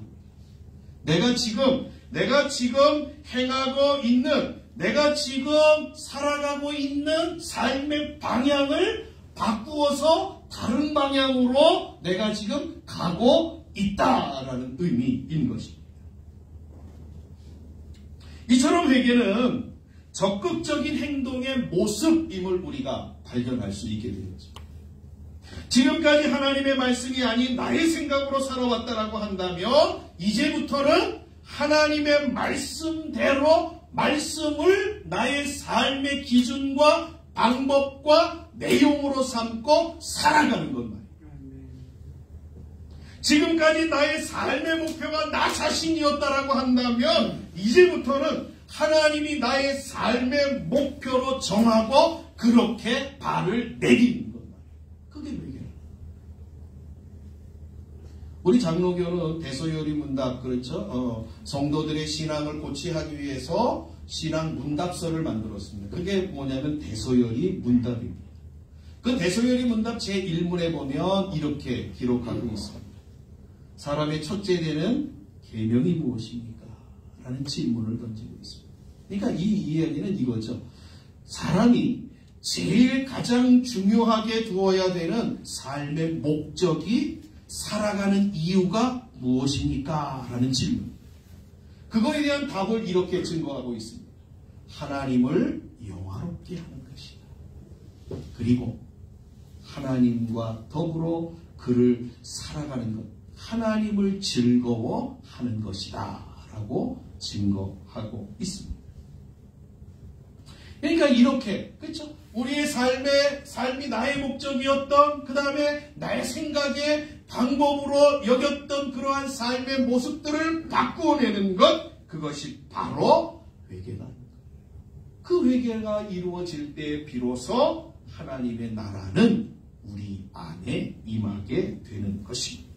내가 지금 행하고 있는 내가 지금 살아가고 있는 삶의 방향을 바꾸어서 다른 방향으로 내가 지금 가고 있다라는 의미인 것입니다. 이처럼 회개는 적극적인 행동의 모습임을 우리가 발견할 수 있게 되었죠. 지금까지 하나님의 말씀이 아닌 나의 생각으로 살아왔다라고 한다면 이제부터는 하나님의 말씀대로 말씀을 나의 삶의 기준과 방법과 내용으로 삼고 살아가는 것 말이에요. 지금까지 나의 삶의 목표가 나 자신이었다라고 한다면 이제부터는 하나님이 나의 삶의 목표로 정하고 그렇게 발을 내딛는 것 말이에요. 그게 회개예요. 우리 장로교는 대소요리 문답 그렇죠? 성도들의 신앙을 고취하기 위해서 신앙 문답서를 만들었습니다. 그게 뭐냐면 대소요리 문답입니다. 그 대소요리 문답 제1문에 보면 이렇게 기록하고 있습니다. 사람의 첫째 되는 계명이 무엇입니까? 라는 질문을 던지고 있습니다. 그러니까 이 이야기는 이거죠. 사람이 제일 가장 중요하게 두어야 되는 삶의 목적이 살아가는 이유가 무엇입니까? 라는 질문. 그거에 대한 답을 이렇게 증거하고 있습니다. 하나님을 영화롭게 하는 것이다. 그리고 하나님과 더불어 그를 살아가는 것, 하나님을 즐거워하는 것이다 라고 증거하고 있습니다. 그러니까 이렇게, 그렇죠? 우리의 삶이 나의 목적이었던, 그 다음에 나의 생각의 방법으로 여겼던 그러한 삶의 모습들을 바꾸어내는 것, 그것이 바로 회개다. 그 회개가 이루어질 때 비로소 하나님의 나라는 우리 안에 임하게 되는 것입니다.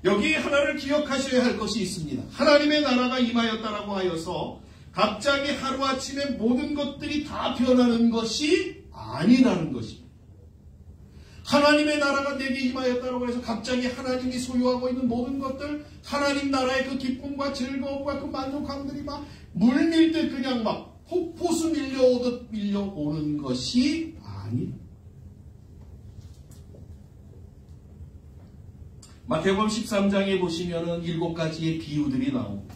여기 하나를 기억하셔야 할 것이 있습니다. 하나님의 나라가 임하였다라고 하여서 갑자기 하루아침에 모든 것들이 다 변하는 것이 아니라는 것입니다. 하나님의 나라가 내게 임하였다고 해서 갑자기 하나님이 소유하고 있는 모든 것들, 하나님 나라의 그 기쁨과 즐거움과 그 만족함들이 막 물밀듯 그냥 막 폭포수 밀려오듯 밀려오는 것이 아니다. 마태복음 13장에 보시면은 7가지의 비유들이 나옵니다.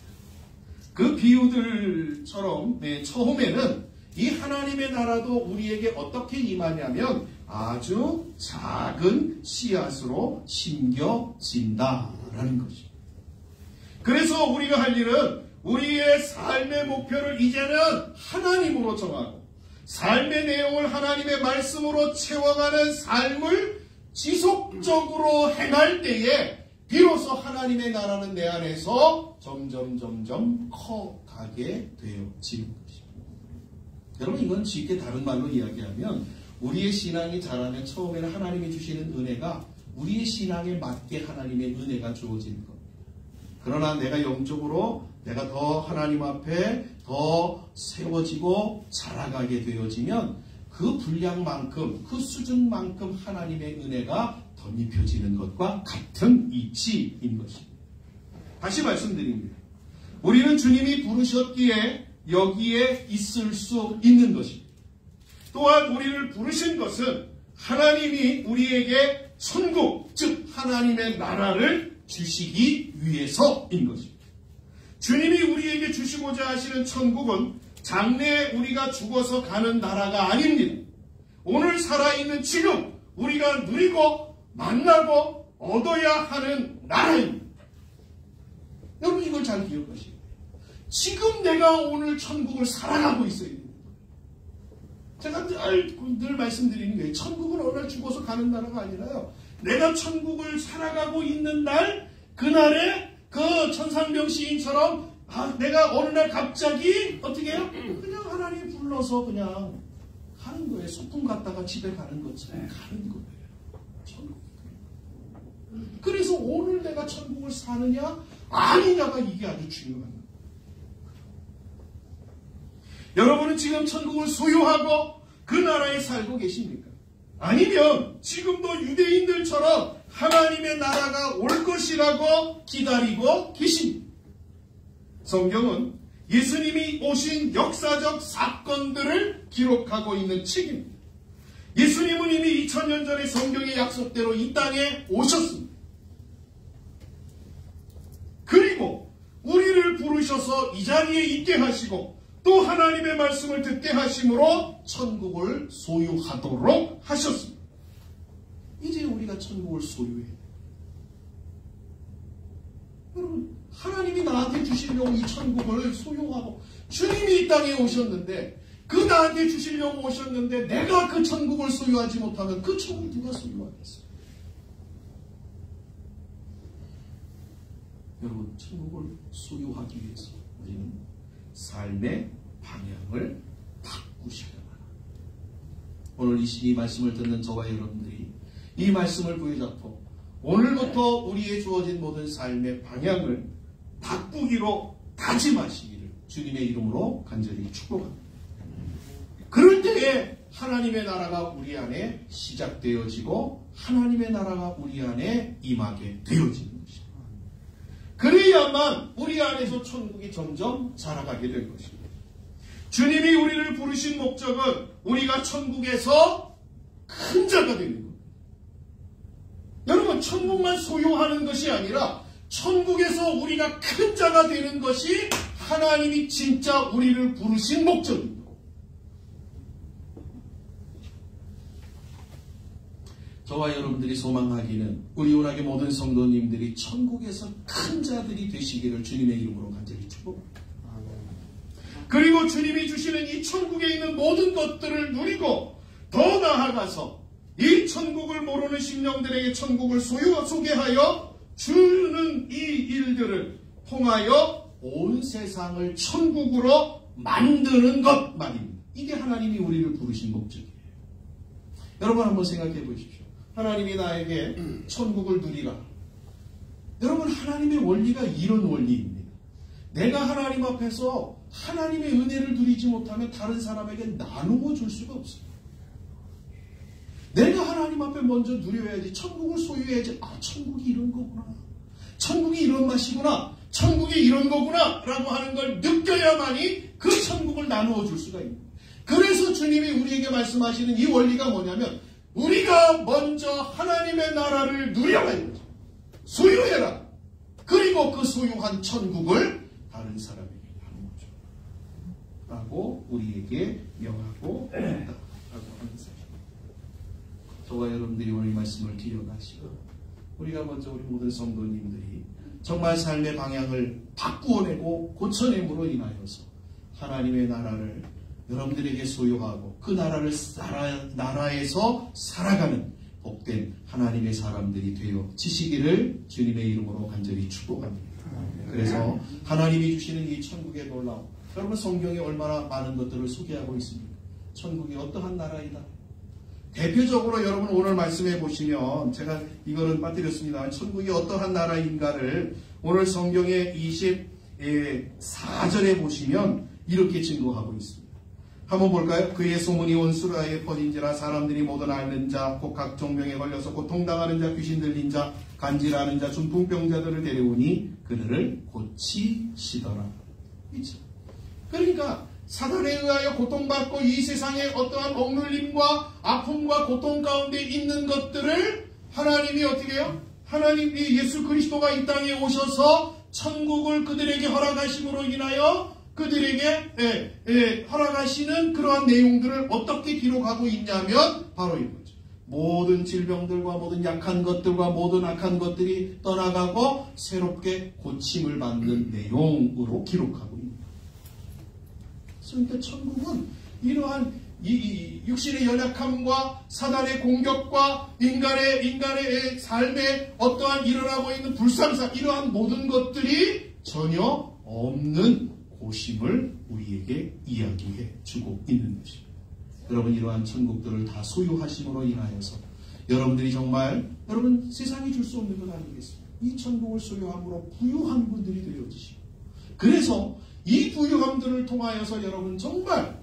그 비유들처럼 처음에는 이 하나님의 나라도 우리에게 어떻게 임하냐면 아주 작은 씨앗으로 심겨진다라는 것입니다. 그래서 우리가 할 일은 우리의 삶의 목표를 이제는 하나님으로 정하고 삶의 내용을 하나님의 말씀으로 채워가는 삶을 지속적으로 행할 때에 비로소 하나님의 나라는 내 안에서 점점 커가게 되어지는 것입니다. 여러분, 이건 쉽게 다른 말로 이야기하면 우리의 신앙이 자라면 처음에는 하나님이 주시는 은혜가 우리의 신앙에 맞게 하나님의 은혜가 주어지는 겁니다. 그러나 내가 영적으로 내가 더 하나님 앞에 더 세워지고 자라가게 되어지면 그 분량만큼, 그 수준만큼 하나님의 은혜가 덧입혀지는 것과 같은 이치인 것입니다. 다시 말씀드립니다. 우리는 주님이 부르셨기에 여기에 있을 수 있는 것입니다. 또한 우리를 부르신 것은 하나님이 우리에게 천국, 즉 하나님의 나라를 주시기 위해서인 것입니다. 주님이 우리에게 주시고자 하시는 천국은 장래에 우리가 죽어서 가는 나라가 아닙니다. 오늘 살아있는 지금 우리가 누리고 만나고 얻어야 하는 나라입니다. 여러분, 이걸 잘 기억하시고 지금 내가 오늘 천국을 살아가고 있어야 됩니다. 제가 늘 말씀드리는 게 천국은 어느 날 죽어서 가는 나라가 아니라요. 내가 천국을 살아가고 있는 날, 그날에 그 천상병 시인처럼 내가 어느 날 갑자기 어떻게 해요? 그냥 하나님 불러서 그냥 가는 거예요. 소풍 갔다가 집에 가는 것처럼 가는 거예요. 천국. 그래서 오늘 내가 천국을 사느냐 아니냐가 이게 아주 중요한 거예요. 여러분은 지금 천국을 소유하고 그 나라에 살고 계십니까? 아니면 지금도 유대인들처럼 하나님의 나라가 올 것이라고 기다리고 계십니까? 성경은 예수님이 오신 역사적 사건들을 기록하고 있는 책입니다. 예수님은 이미 2000년 전에 성경의 약속대로 이 땅에 오셨습니다. 그리고 우리를 부르셔서 이 자리에 있게 하시고 또 하나님의 말씀을 듣게 하심으로 천국을 소유하도록 하셨습니다. 이제 우리가 천국을 소유해야 돼요. 여러분, 하나님이 나한테 주시려고 이 천국을 소유하고 주님이 이 땅에 오셨는데 그 나한테 주시려고 오셨는데 내가 그 천국을 소유하지 못하면 그 천국을 누가 소유하겠어요? 여러분, 천국을 소유하기 위해서 우리는 삶의 방향을 바꾸셔야만 합니다. 오늘 이 말씀을 듣는 저와 여러분들이 이 말씀을 부여잡고 오늘부터 우리의 주어진 모든 삶의 방향을 바꾸기로 다짐하시기를 주님의 이름으로 간절히 축복합니다. 그럴 때에 하나님의 나라가 우리 안에 시작되어지고 하나님의 나라가 우리 안에 임하게 되어지는 것입니다. 그래야만 우리 안에서 천국이 점점 자라가게 될 것입니다. 주님이 우리를 부르신 목적은 우리가 천국에서 큰 자가 되는 겁니다. 여러분, 천국만 소유하는 것이 아니라 천국에서 우리가 큰 자가 되는 것이 하나님이 진짜 우리를 부르신 목적입니다. 저와 여러분들이 소망하기는 우리 운하계 모든 성도님들이 천국에서 큰 자들이 되시기를 주님의 이름으로 간절히 축복합니다. 그리고 주님이 주시는 이 천국에 있는 모든 것들을 누리고 더 나아가서 이 천국을 모르는 심령들에게 천국을 소개하여 주는 이 일들을 통하여 온 세상을 천국으로 만드는 것 말입니다. 이게 하나님이 우리를 부르신 목적이에요. 여러분 한번 생각해 보십시오. 하나님이 나에게 천국을 누리라. 여러분, 하나님의 원리가 이런 원리입니다. 내가 하나님 앞에서 하나님의 은혜를 누리지 못하면 다른 사람에게 나누어 줄 수가 없어요. 내가 하나님 앞에 먼저 누려야지, 천국을 소유해야지. 아, 천국이 이런 거구나. 천국이 이런 맛이구나. 천국이 이런 거구나. 라고 하는 걸 느껴야만이 그 천국을 나누어 줄 수가 있는 거예요. 그래서 주님이 우리에게 말씀하시는 이 원리가 뭐냐면, 우리가 먼저 하나님의 나라를 누려라 이거죠. 소유해라. 그리고 그 소유한 천국을 다른 사람에게 나누어줘 라고 우리에게 명하고 있다라고 하는 사실. 저와 여러분들이 오늘 이 말씀을 기억하시고 우리가 먼저 우리 모든 성도님들이 정말 삶의 방향을 바꾸어내고 고쳐냄으로 인하여서 하나님의 나라를 여러분들에게 소유하고 그 나라에서 살아가는 복된 하나님의 사람들이 되어지시기를 주님의 이름으로 간절히 축복합니다. 그래서 하나님이 주시는 이 천국의 놀라움, 여러분 성경에 얼마나 많은 것들을 소개하고 있습니까? 천국이 어떠한 나라이다. 대표적으로 여러분 오늘 말씀해 보시면, 제가 이거는 빠뜨렸습니다. 천국이 어떠한 나라인가를 오늘 성경의 24절에 보시면 이렇게 증거하고 있습니다. 한번 볼까요? 그의 소문이 온 수라에 퍼진지라 사람들이 모두 앓는 자, 곧 각 종병에 걸려서 고통당하는 자, 귀신 들린 자, 간질하는 자, 중풍병자들을 데려오니 그들을 고치시더라. 그렇죠? 그러니까 사단에 의하여 고통받고 이 세상의 어떠한 억눌림과 아픔과 고통 가운데 있는 것들을 하나님이 어떻게 해요? 하나님이 예수 그리스도가 이 땅에 오셔서 천국을 그들에게 허락하심으로 인하여 그들에게 허락하시는 그러한 내용들을 어떻게 기록하고 있냐면 바로 이거죠. 모든 질병들과 모든 약한 것들과 모든 악한 것들이 떠나가고 새롭게 고침을 받는 내용으로 기록하고 있습니다. 그러니까 천국은 이러한 이 육신의 연약함과 사단의 공격과 인간의 삶에 어떠한 일어나고 있는 불상사, 이러한 모든 것들이 전혀 없는 곳임을 우리에게 이야기해 주고 있는 것입니다. 여러분, 이러한 천국들을 다 소유하심으로 인하여서 여러분들이 정말 여러분 세상이 줄 수 없는 것 아니겠습니까? 이 천국을 소유함으로 부유한 분들이 되어지시고, 그래서 이 부유함들을 통하여서 여러분 정말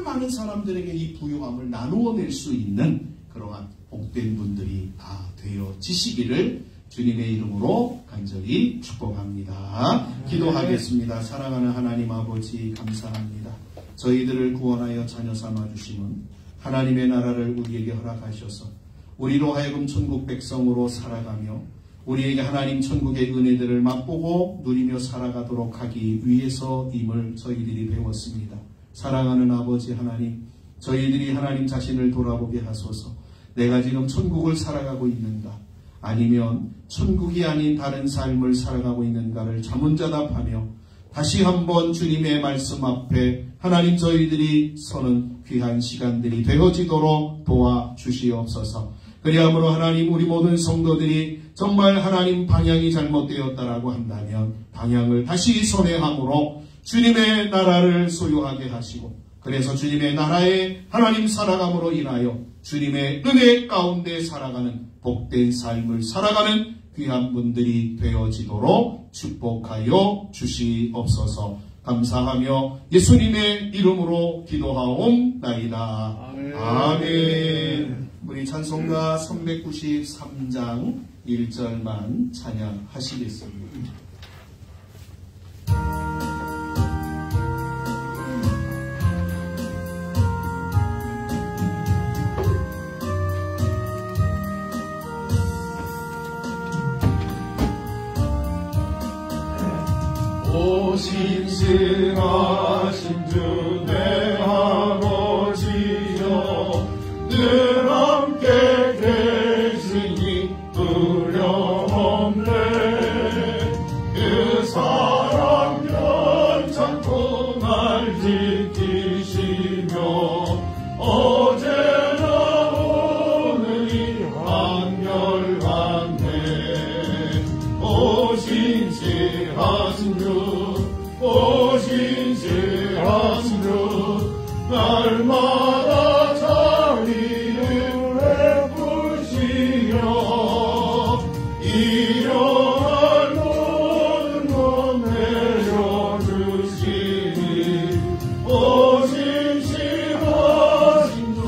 많은 사람들에게 이 부유함을 나누어낼 수 있는 그러한 복된 분들이 다 되어지시기를 주님의 이름으로 간절히 축복합니다. 기도하겠습니다. 사랑하는 하나님 아버지, 감사합니다. 저희들을 구원하여 자녀 삼아주심은 하나님의 나라를 우리에게 허락하셔서 우리로 하여금 천국 백성으로 살아가며 우리에게 하나님 천국의 은혜들을 맛보고 누리며 살아가도록 하기 위해서임을 저희들이 배웠습니다. 사랑하는 아버지 하나님, 저희들이 하나님 자신을 돌아보게 하소서. 내가 지금 천국을 살아가고 있는가, 아니면 천국이 아닌 다른 삶을 살아가고 있는가를 자문자답하며 다시 한번 주님의 말씀 앞에 하나님 저희들이 서는 귀한 시간들이 되어지도록 도와주시옵소서. 그리함으로 하나님, 우리 모든 성도들이 정말 하나님 방향이 잘못되었다라고 한다면 방향을 다시 선회함으로 주님의 나라를 소유하게 하시고, 그래서 주님의 나라에 하나님 살아감으로 인하여 주님의 은혜 가운데 살아가는 복된 삶을 살아가는 귀한 분들이 되어지도록 축복하여 주시옵소서. 감사하며 예수님의 이름으로 기도하옵나이다. 아멘. 우리 찬송가 393장 1절만 찬양하시겠습니다. 신실하신 주 내 아버지여 늘 함께 계시니 두려움네 그 사랑 변찮고 날 지키시며 어제나 오늘이 한결같네 오 신실하신 주 신실하신 주 날마다 자비를 베푸시며 일용할 모든 것 내려주시니 오 신실하신 주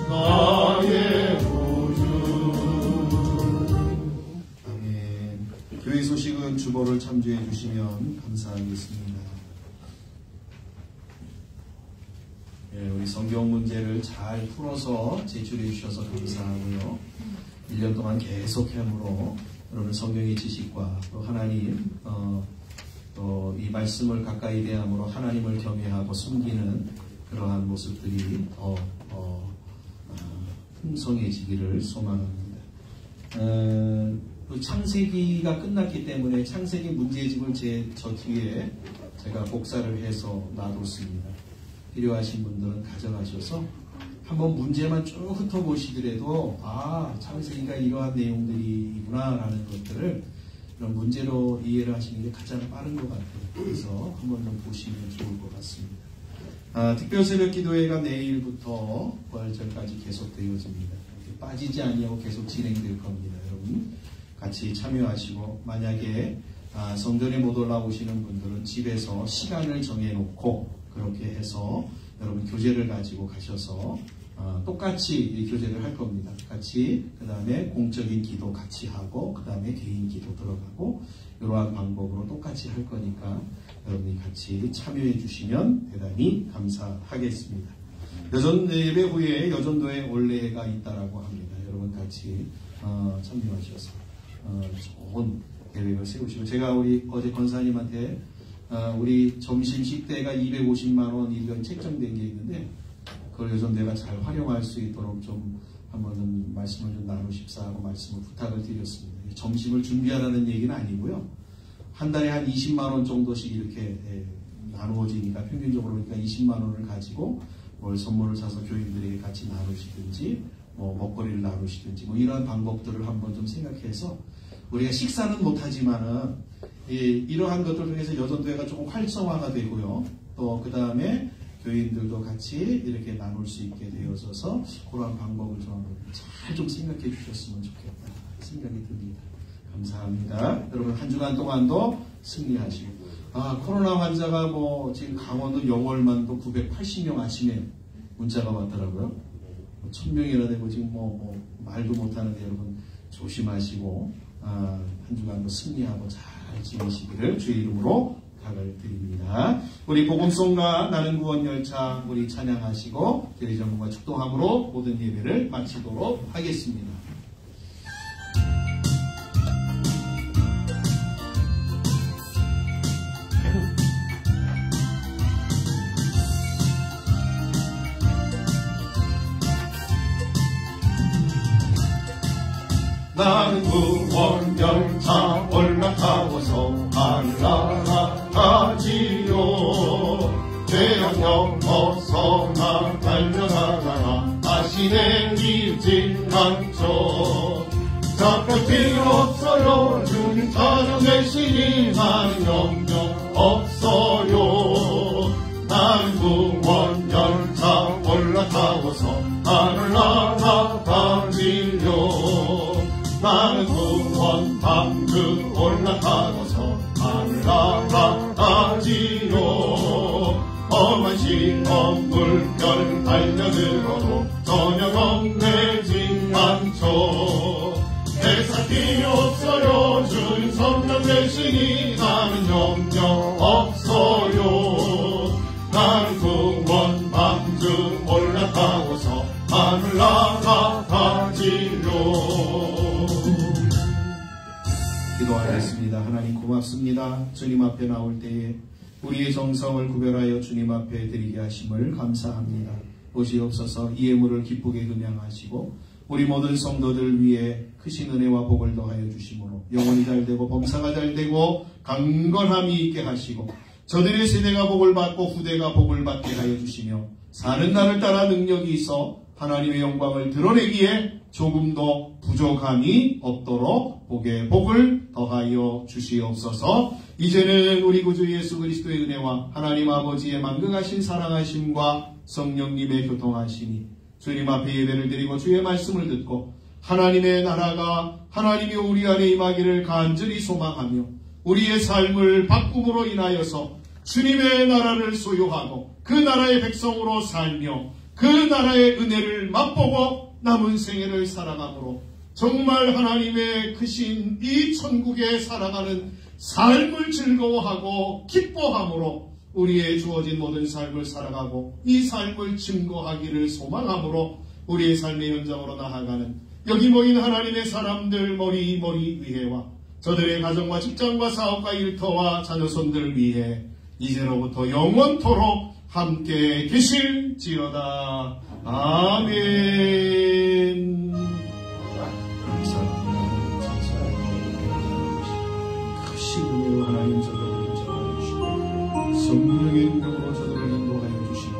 나의 구주. 아멘. 교회 소식은 주보를 참조해 주시면 감사하겠습니다. 우리 성경 문제를 잘 풀어서 제출해 주셔서 감사하고요. 1년 동안 계속 함으로 여러분 성경의 지식과 또 하나님 또 이 말씀을 가까이 대함으로 하나님을 경외하고 숨기는 그러한 모습들이 풍성해지기를 소망합니다. 창세기가 끝났기 때문에 창세기 문제집을 저 뒤에 제가 복사를 해서 놔뒀습니다. 필요하신 분들은 가져가셔서 한번 문제만 쭉 훑어보시더라도 창세기가 이러한 내용들이구나 라는 것들을 이런 문제로 이해를 하시는 게 가장 빠른 것 같아요. 그래서 한번 좀 보시면 좋을 것 같습니다. 특별새벽 기도회가 내일부터 부활절까지 계속되어집니다. 빠지지 아니하고 계속 진행될 겁니다. 여러분 같이 참여하시고 만약에 성전에 못 올라오시는 분들은 집에서 시간을 정해놓고 그렇게 해서 여러분 교제를 가지고 가셔서 똑같이 이 교제를 할 겁니다. 같이 그 다음에 공적인 기도 같이 하고 그 다음에 개인 기도 들어가고 이러한 방법으로 똑같이 할 거니까 여러분이 같이 참여해 주시면 대단히 감사하겠습니다. 여전 예배 후에 여전도에 올레가 있다라고 합니다. 여러분 같이 참여하셔서 좋은 계획을 세우시고 제가 우리 어제 권사님한테 우리 점심 식대가 250만원 이런 책정된 게 있는데 그걸 요즘 내가 잘 활용할 수 있도록 좀 한번은 말씀을 좀 나누십사 하고 말씀을 부탁을 드렸습니다. 점심을 준비하라는 얘기는 아니고요. 한 달에 한 20만원 정도씩 이렇게 나누어지니까 평균적으로 그러니까 20만원을 가지고 뭘 선물을 사서 교인들에게 같이 나누시든지 먹거리를 나누시든지 이러한 방법들을 한번 좀 생각해서 우리가 식사는 못하지만은 이러한 것들 중에서 여전도회가 조금 활성화가 되고요. 또 그 다음에 교인들도 같이 이렇게 나눌 수 있게 되어져서 그러한 방법을 좀 생각해 주셨으면 좋겠다 생각이 듭니다. 감사합니다. 여러분 한 주간 동안도 승리하시고 코로나 환자가 지금 강원도 영월만도 980명 아침에 문자가 왔더라고요. 1000명이나 되고 지금 말도 못하는데 여러분 조심하시고 한 주간도 승리하고 잘 지내시기를 주의 이름으로 부탁을 드립니다. 우리 복음송가 나는 구원 열차 우리 찬양하시고 교회 전문가 축도함으로 모든 예배를 마치도록 하겠습니다. 나는 구원 열차 올라타고서 날아가지요. 대양 넘어서 나 달려나가나 다시 내리진 않죠. 잡힐 필요 없어요. 주님 찾아계시니 나는 염려 없어요. 나는 구원 열차 올라타고서 하늘 날아가지요. 나는 구원 방그 올라타고서 하늘 날아가지요. 험한 시험 물결 달려들어도 전혀 겁내지 않죠. 하나님 고맙습니다. 주님 앞에 나올 때에 우리의 정성을 구별하여 주님 앞에 드리게 하심을 감사합니다. 보시옵소서. 이 예물을 기쁘게 금양하시고 우리 모든 성도들 위해 크신 은혜와 복을 더하여 주심으로 영혼이 잘되고 범사가 잘되고 강건함이 있게 하시고 저들의 세대가 복을 받고 후대가 복을 받게 하여 주시며 사는 날을 따라 능력이 있어 하나님의 영광을 드러내기에 조금도 부족함이 없도록 복에 복을 더하여 주시옵소서. 이제는 우리 구주 예수 그리스도의 은혜와 하나님 아버지의 만극하신 사랑하심과 성령님의 교통하심이 주님 앞에 예배를 드리고 주의 말씀을 듣고 하나님의 나라가 하나님이 우리 안에 임하기를 간절히 소망하며 우리의 삶을 바꿈으로 인하여서 주님의 나라를 소유하고 그 나라의 백성으로 살며 그 나라의 은혜를 맛보고 남은 생애를 살아가므로 정말 하나님의 크신 이 천국에 살아가는 삶을 즐거워하고 기뻐함으로 우리의 주어진 모든 삶을 살아가고 이 삶을 증거하기를 소망함으로 우리의 삶의 현장으로 나아가는 여기 모인 하나님의 사람들 머리 위에와 저들의 가정과 직장과 사업과 일터와 자녀손들 위해 이제로부터 영원토록 함께 계실지어다. 아멘. 감사합니다. 크신 은혜로 하나님 저들을 인정하여 주시고 성령의 능력으로 저들을 인도하여 주시고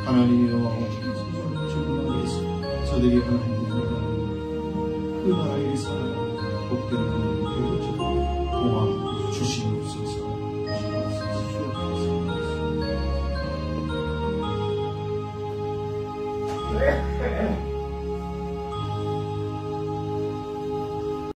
하나님의 영광을 주님만에서 저들이 하나님의 영광을 그 나라의 사랑 복된 은혜를 배워주고 도와주시옵소서. 네.